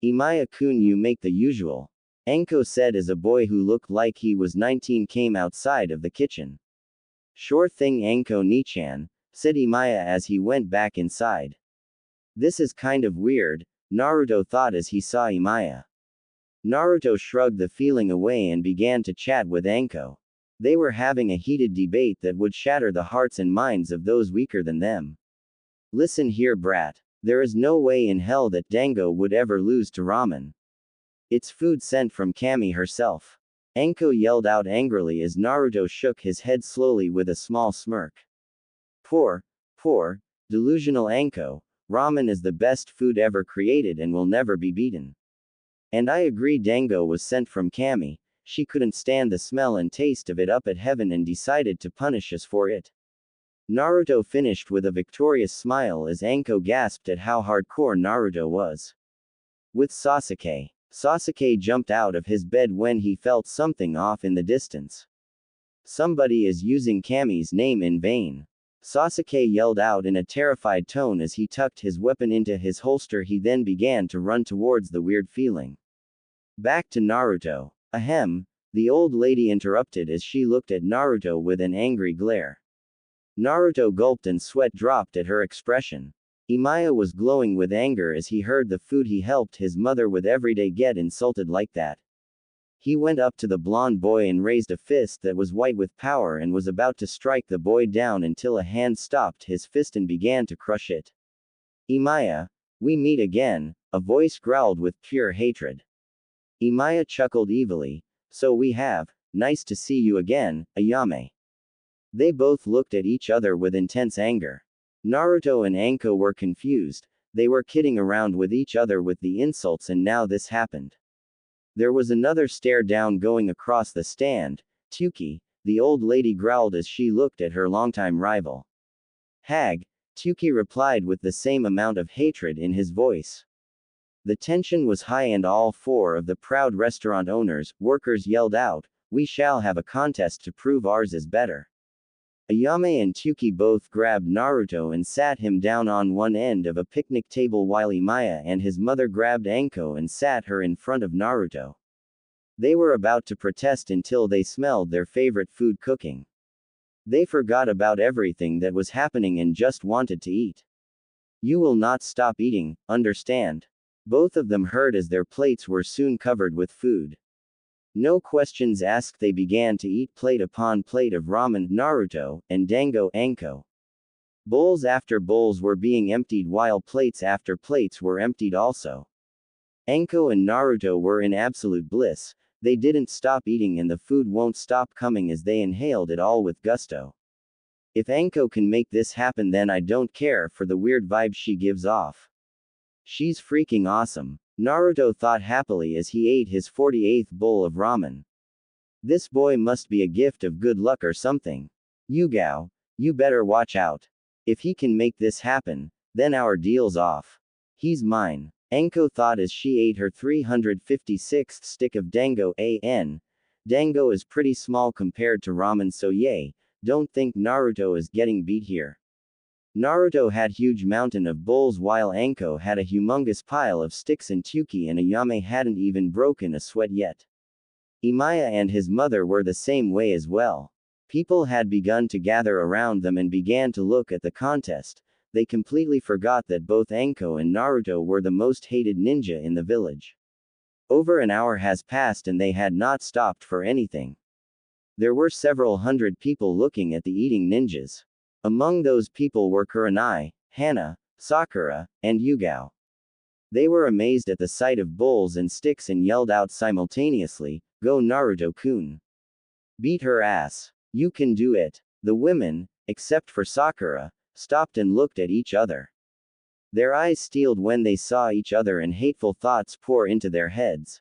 Imaya-kun, you make the usual, Anko said as a boy who looked like he was 19 came outside of the kitchen. Sure thing Anko Nichan, said Imaya as he went back inside. This is kind of weird, Naruto thought as he saw Imaya. Naruto shrugged the feeling away and began to chat with Anko. They were having a heated debate that would shatter the hearts and minds of those weaker than them. Listen here brat, there is no way in hell that dango would ever lose to ramen. It's food sent from Kami herself. Anko yelled out angrily as Naruto shook his head slowly with a small smirk. Poor, Delusional Anko, ramen is the best food ever created and will never be beaten. And I agree. Dango was sent from Kami, she couldn't stand the smell and taste of it up at heaven and decided to punish us for it. Naruto finished with a victorious smile as Anko gasped at how hardcore Naruto was. With Sasuke. Sasuke jumped out of his bed when he felt something off in the distance. Somebody is using Kami's name in vain. Sasuke yelled out in a terrified tone as he tucked his weapon into his holster. He then began to run towards the weird feeling. Back to Naruto. Ahem, the old lady interrupted as she looked at Naruto with an angry glare. Naruto gulped and sweat dropped at her expression. Imaya was glowing with anger as he heard the food he helped his mother with every day get insulted like that. He went up to the blonde boy and raised a fist that was white with power and was about to strike the boy down until a hand stopped his fist and began to crush it. Imaya, we meet again, a voice growled with pure hatred. Imaya chuckled evilly, so we have, nice to see you again, Ayame. They both looked at each other with intense anger. Naruto and Anko were confused, they were kidding around with each other with the insults and now this happened. There was another stare down going across the stand. Tuki, the old lady growled as she looked at her longtime rival. Hag, Tuki replied with the same amount of hatred in his voice. The tension was high and all four of the proud restaurant owners, workers yelled out, we shall have a contest to prove ours is better. Ayame and Tuki both grabbed Naruto and sat him down on one end of a picnic table while Imaya and his mother grabbed Anko and sat her in front of Naruto. They were about to protest until they smelled their favorite food cooking. They forgot about everything that was happening and just wanted to eat. You will not stop eating, understand? Both of them heard as their plates were soon covered with food. No questions asked, they began to eat plate upon plate of ramen, Naruto, and Dango, Anko. Bowls after bowls were being emptied while plates after plates were emptied also. Anko and Naruto were in absolute bliss, they didn't stop eating and the food won't stop coming as they inhaled it all with gusto. If Anko can make this happen then I don't care for the weird vibe she gives off. She's freaking awesome, Naruto thought happily as he ate his 48th bowl of ramen. This boy must be a gift of good luck or something. Yugao, you better watch out. If he can make this happen, then our deal's off. He's mine. Anko thought as she ate her 356th stick of dango. Dango is pretty small compared to ramen, so yay, don't think Naruto is getting beat here. Naruto had huge mountain of bowls while Anko had a humongous pile of sticks and Tuki and Ayame hadn't even broken a sweat yet. Imaya and his mother were the same way as well. People had begun to gather around them and began to look at the contest. They completely forgot that both Anko and Naruto were the most hated ninja in the village. Over an hour has passed and they had not stopped for anything. There were several hundred people looking at the eating ninjas. Among those people were Kurenai, Hana, Sakura, and Yugao. They were amazed at the sight of bowls and sticks and yelled out simultaneously, "Go Naruto-kun! Beat her ass! You can do it!" The women, except for Sakura, stopped and looked at each other. Their eyes steeled when they saw each other and hateful thoughts pour into their heads.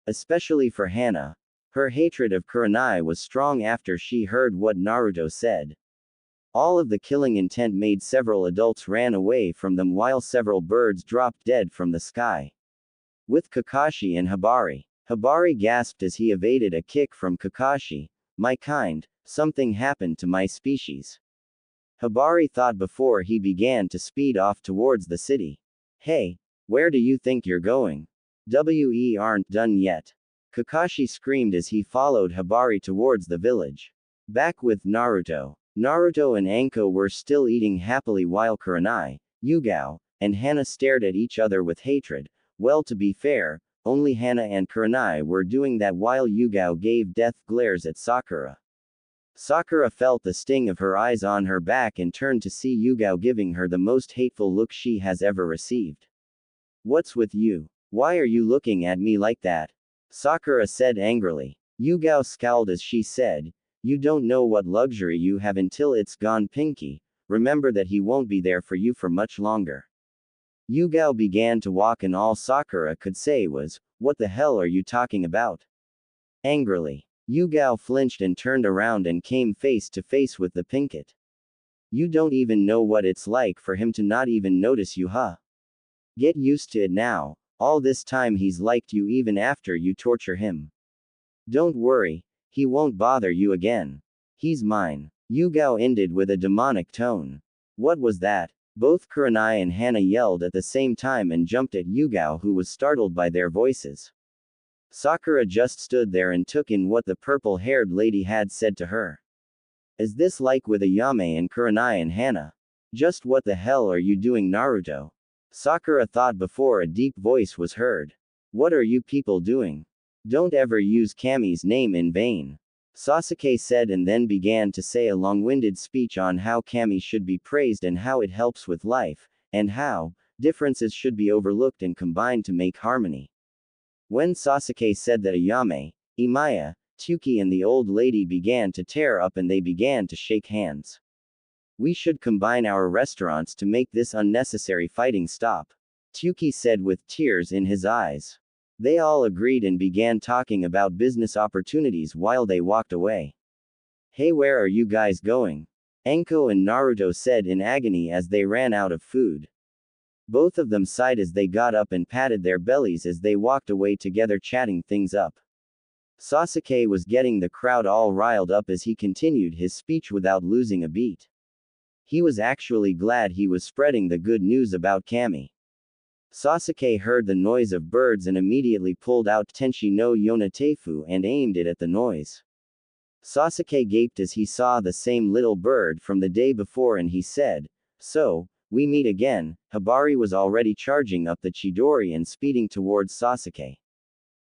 Especially for Hana. Her hatred of Kurenai was strong after she heard what Naruto said. All of the killing intent made several adults ran away from them while several birds dropped dead from the sky. With Kakashi and Hibari. Hibari gasped as he evaded a kick from Kakashi. My kind, something happened to my species. Hibari thought before he began to speed off towards the city. Hey, where do you think you're going? We aren't done yet. Kakashi screamed as he followed Hibari towards the village. Back with Naruto. Naruto and Anko were still eating happily while Kurenai, Yugao, and Hana stared at each other with hatred. Well, to be fair, only Hana and Kurenai were doing that while Yugao gave death glares at Sakura. Sakura felt the sting of her eyes on her back and turned to see Yugao giving her the most hateful look she has ever received. What's with you? Why are you looking at me like that? Sakura said angrily. Yugao scowled as she said, you don't know what luxury you have until it's gone, Pinky. remember that he won't be there for you for much longer. Yugao began to walk and all Sakura could say was, "What the hell are you talking about?" Angrily. Yugao flinched and turned around and came face to face with the pinkett. You don't even know what it's like for him to not even notice you, huh? Get used to it now, all this time he's liked you even after you torture him. Don't worry, he won't bother you again. He's mine. Yugao ended with a demonic tone. What was that? Both Kurenai and Hana yelled at the same time and jumped at Yugao, who was startled by their voices. Sakura just stood there and took in what the purple-haired lady had said to her. Is this like with Ayame and Kurenai and Hana? Just what the hell are you doing, Naruto? Sakura thought before a deep voice was heard. What are you people doing? Don't ever use Kami's name in vain. Sasuke said and then began to say a long-winded speech on how Kami should be praised and how it helps with life, and how differences should be overlooked and combined to make harmony. When Sasuke said that, Ayame, Imaya, Tuki and the old lady began to tear up and they began to shake hands. We should combine our restaurants to make this unnecessary fighting stop, Tuki said with tears in his eyes. They all agreed and began talking about business opportunities while they walked away. Hey, where are you guys going? Anko and Naruto said in agony as they ran out of food. Both of them sighed as they got up and patted their bellies as they walked away together, chatting things up. Sasuke was getting the crowd all riled up as he continued his speech without losing a beat. He was actually glad he was spreading the good news about Kami. Sasuke heard the noise of birds and immediately pulled out Tenshi no Yonatefu and aimed it at the noise. Sasuke gaped as he saw the same little bird from the day before and he said, "So, we meet again." Hibari was already charging up the Chidori and speeding towards Sasuke.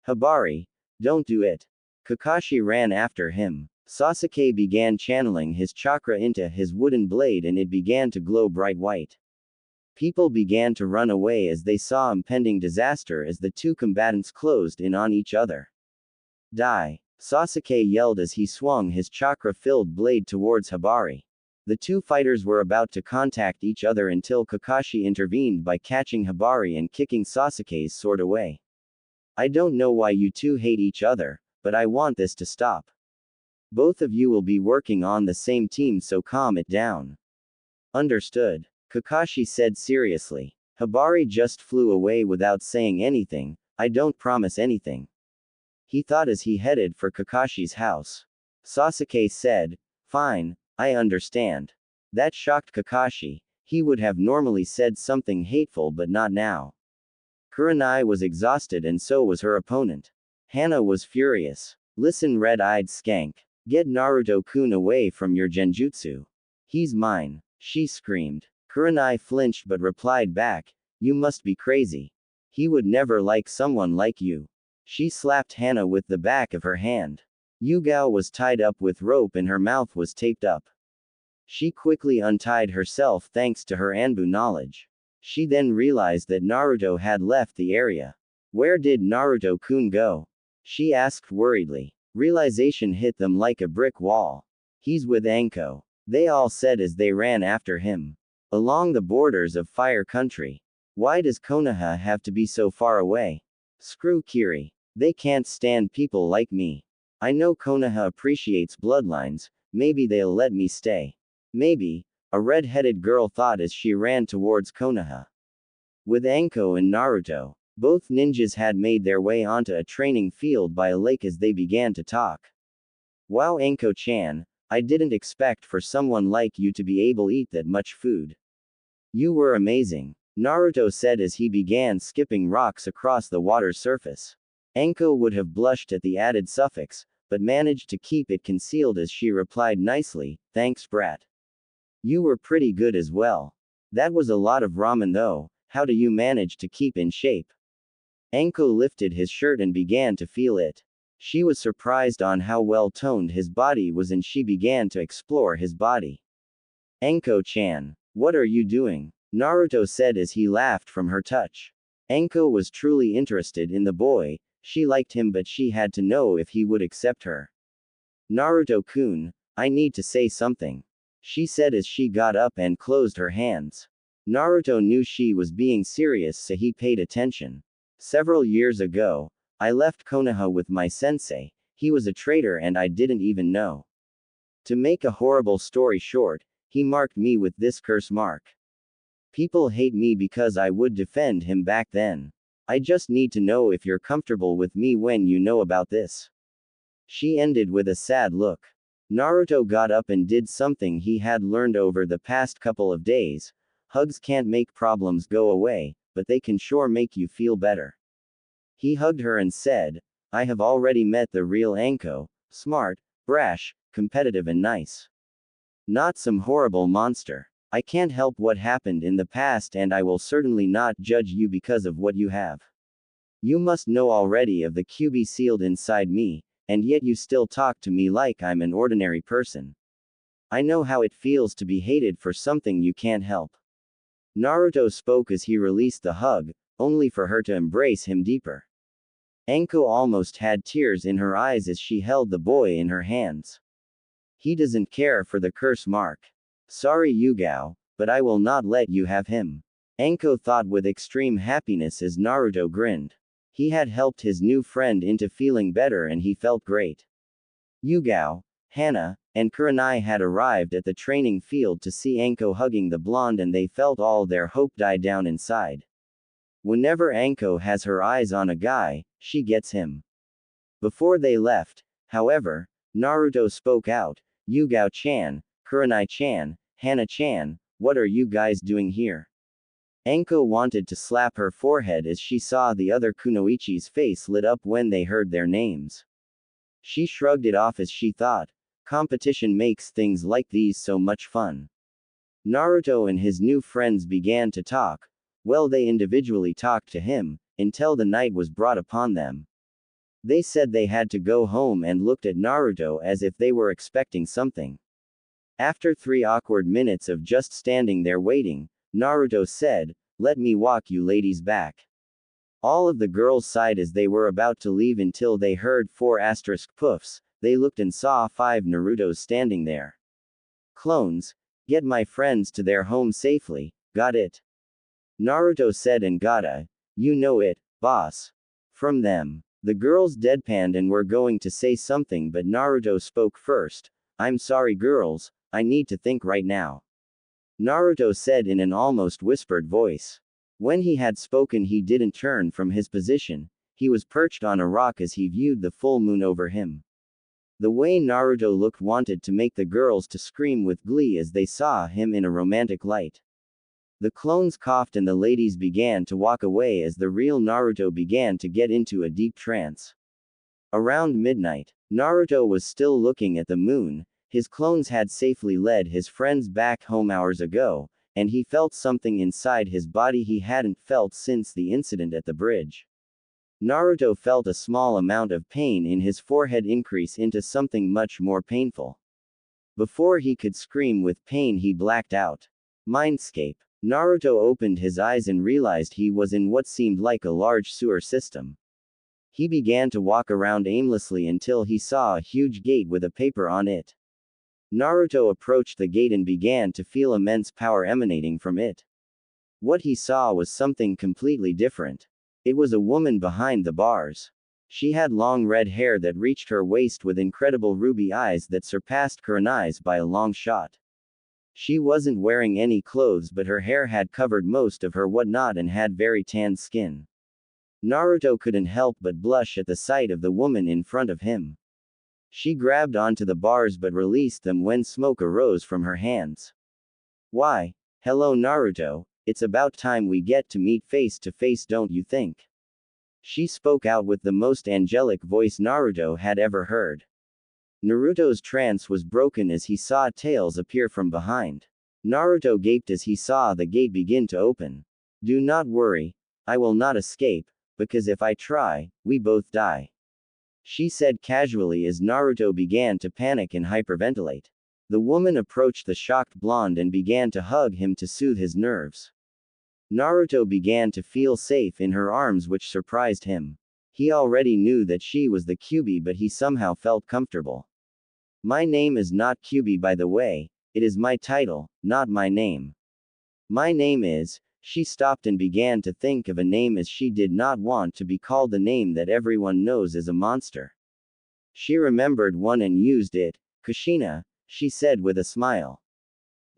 Hibari, don't do it. Kakashi ran after him. Sasuke began channeling his chakra into his wooden blade and it began to glow bright white. People began to run away as they saw impending disaster as the two combatants closed in on each other. Die! Sasuke yelled as he swung his chakra-filled blade towards Hibari. The two fighters were about to contact each other until Kakashi intervened by catching Hibari and kicking Sasuke's sword away. I don't know why you two hate each other, but I want this to stop. Both of you will be working on the same team, so calm it down. Understood? Kakashi said seriously. Hibari just flew away without saying anything. I don't promise anything. He thought as he headed for Kakashi's house. Sasuke said, fine, I understand. That shocked Kakashi. He would have normally said something hateful but not now. Kurenai was exhausted and so was her opponent. Hana was furious. Listen, red-eyed skank. Get Naruto-kun away from your genjutsu. He's mine, she screamed. Kurenai flinched but replied back, you must be crazy. He would never like someone like you. She slapped Hana with the back of her hand. Yugao was tied up with rope and her mouth was taped up. She quickly untied herself thanks to her Anbu knowledge. She then realized that Naruto had left the area. Where did Naruto-kun go? She asked worriedly. Realization hit them like a brick wall. He's with Anko, they all said as they ran after him. Along the borders of Fire Country. Why does Konoha have to be so far away? Screw Kiri. They can't stand people like me. I know Konoha appreciates bloodlines, maybe they'll let me stay. Maybe, a red-headed girl thought as she ran towards Konoha. With Anko and Naruto, both ninjas had made their way onto a training field by a lake as they began to talk. Wow, Anko-chan, I didn't expect for someone like you to be able to eat that much food. You were amazing, Naruto said as he began skipping rocks across the water's surface. Anko would have blushed at the added suffix, but managed to keep it concealed as she replied nicely, thanks brat. You were pretty good as well. That was a lot of ramen though, how do you manage to keep in shape? Anko lifted his shirt and began to feel it. She was surprised on how well toned his body was and she began to explore his body. Anko-chan, what are you doing? Naruto said as he laughed from her touch. Anko was truly interested in the boy, she liked him but she had to know if he would accept her. Naruto-kun, I need to say something. she said as she got up and closed her hands. Naruto knew she was being serious, so he paid attention. Several years ago, I left Konoha with my sensei. He was a traitor and I didn't even know. To make a horrible story short, he marked me with this curse mark. People hate me because I would defend him back then. I just need to know if you're comfortable with me when you know about this. She ended with a sad look. Naruto got up and did something he had learned over the past couple of days. Hugs can't make problems go away, but they can sure make you feel better. He hugged her and said, I have already met the real Anko, smart, brash, competitive and nice. Not some horrible monster. I can't help what happened in the past and I will certainly not judge you because of what you have. You must know already of the QB sealed inside me, and yet you still talk to me like I'm an ordinary person. I know how it feels to be hated for something you can't help. Naruto spoke as he released the hug, only for her to embrace him deeper. Anko almost had tears in her eyes as she held the boy in her hands. He doesn't care for the curse mark. Sorry Yugao, but I will not let you have him. Anko thought with extreme happiness as Naruto grinned. He had helped his new friend into feeling better and he felt great. Yugao, Hana, and Kurenai had arrived at the training field to see Anko hugging the blonde and they felt all their hope die down inside. Whenever Anko has her eyes on a guy, she gets him. Before they left, however, Naruto spoke out, Yugao-chan, Kurenai-chan, Hana-chan, what are you guys doing here? Anko wanted to slap her forehead as she saw the other Kunoichi's face lit up when they heard their names. She shrugged it off as she thought, competition makes things like these so much fun. Naruto and his new friends began to talk. Well, they individually talked to him, until the night was brought upon them. They said they had to go home and looked at Naruto as if they were expecting something. After 3 awkward minutes of just standing there waiting, Naruto said, let me walk you ladies back. All of the girls sighed as they were about to leave until they heard 4 asterisk puffs. They looked and saw 5 Narutos standing there. Clones, get my friends to their home safely, got it? Naruto said and got a, you know it, boss. From them. The girls deadpanned and were going to say something but Naruto spoke first. I'm sorry girls, I need to think right now. Naruto said in an almost whispered voice. When he had spoken he didn't turn from his position, he was perched on a rock as he viewed the full moon over him. The way Naruto looked wanted to make the girls to scream with glee as they saw him in a romantic light. The clones coughed and the ladies began to walk away as the real Naruto began to get into a deep trance. Around midnight, Naruto was still looking at the moon. His clones had safely led his friends back home hours ago, and he felt something inside his body he hadn't felt since the incident at the bridge. Naruto felt a small amount of pain in his forehead increase into something much more painful. Before he could scream with pain he blacked out. Mindscape. Naruto opened his eyes and realized he was in what seemed like a large sewer system. He began to walk around aimlessly until he saw a huge gate with a paper on it. Naruto approached the gate and began to feel immense power emanating from it. What he saw was something completely different. It was a woman behind the bars. She had long red hair that reached her waist with incredible ruby eyes that surpassed Kurenai's by a long shot. She wasn't wearing any clothes but her hair had covered most of her whatnot and had very tanned skin. Naruto couldn't help but blush at the sight of the woman in front of him. She grabbed onto the bars but released them when smoke arose from her hands. Why, hello Naruto, it's about time we get to meet face to face, don't you think? She spoke out with the most angelic voice Naruto had ever heard. Naruto's trance was broken as he saw tails appear from behind. Naruto gaped as he saw the gate begin to open. Do not worry, I will not escape, because if I try, we both die. She said casually as Naruto began to panic and hyperventilate. The woman approached the shocked blonde and began to hug him to soothe his nerves. Naruto began to feel safe in her arms, which surprised him. He already knew that she was the QB but he somehow felt comfortable. My name is not QB by the way, It is my title, not my name. My name is. She stopped and began to think of a name as she did not want to be called the name that everyone knows as a monster. She remembered one and used it. Kushina, she said with a smile.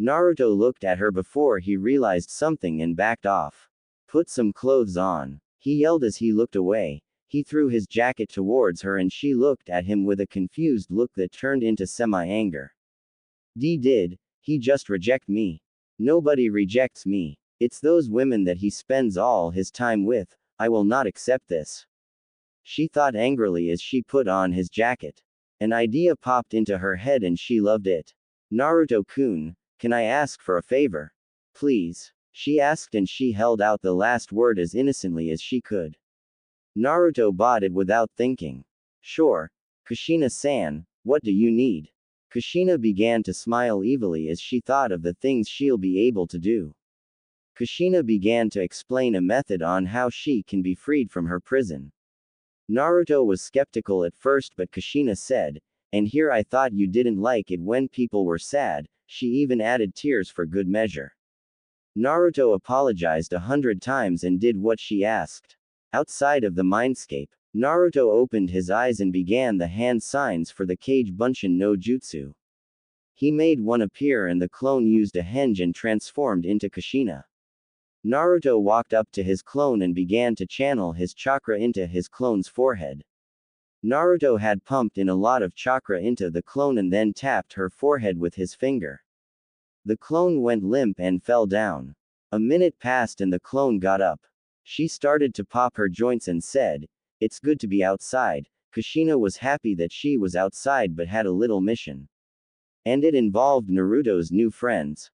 Naruto looked at her before he realized something and backed off. Put some clothes on, he yelled as he looked away. He threw his jacket towards her and she looked at him with a confused look that turned into semi-anger. Did he just reject me? Nobody rejects me. It's those women that he spends all his time with. I will not accept this. She thought angrily as she put on his jacket. An idea popped into her head and she loved it. Naruto-kun, can I ask for a favor? Please. She asked and she held out the last word as innocently as she could. Naruto bought it without thinking. Sure. Kushina-san, what do you need? Kushina began to smile evilly as she thought of the things she'll be able to do. Kushina began to explain a method on how she can be freed from her prison. Naruto was skeptical at first, but Kushina said, and here I thought you didn't like it when people were sad. She even added tears for good measure. Naruto apologized 100 times and did what she asked. Outside of the Mindscape, Naruto opened his eyes and began the hand signs for the Kage Bunshin no Jutsu. He made one appear and the clone used a henge and transformed into Kushina. Naruto walked up to his clone and began to channel his chakra into his clone's forehead. Naruto had pumped in a lot of chakra into the clone and then tapped her forehead with his finger. The clone went limp and fell down. A minute passed and the clone got up. She started to pop her joints and said, "It's good to be outside." Kushina was happy that she was outside but had a little mission. And it involved Naruto's new friends.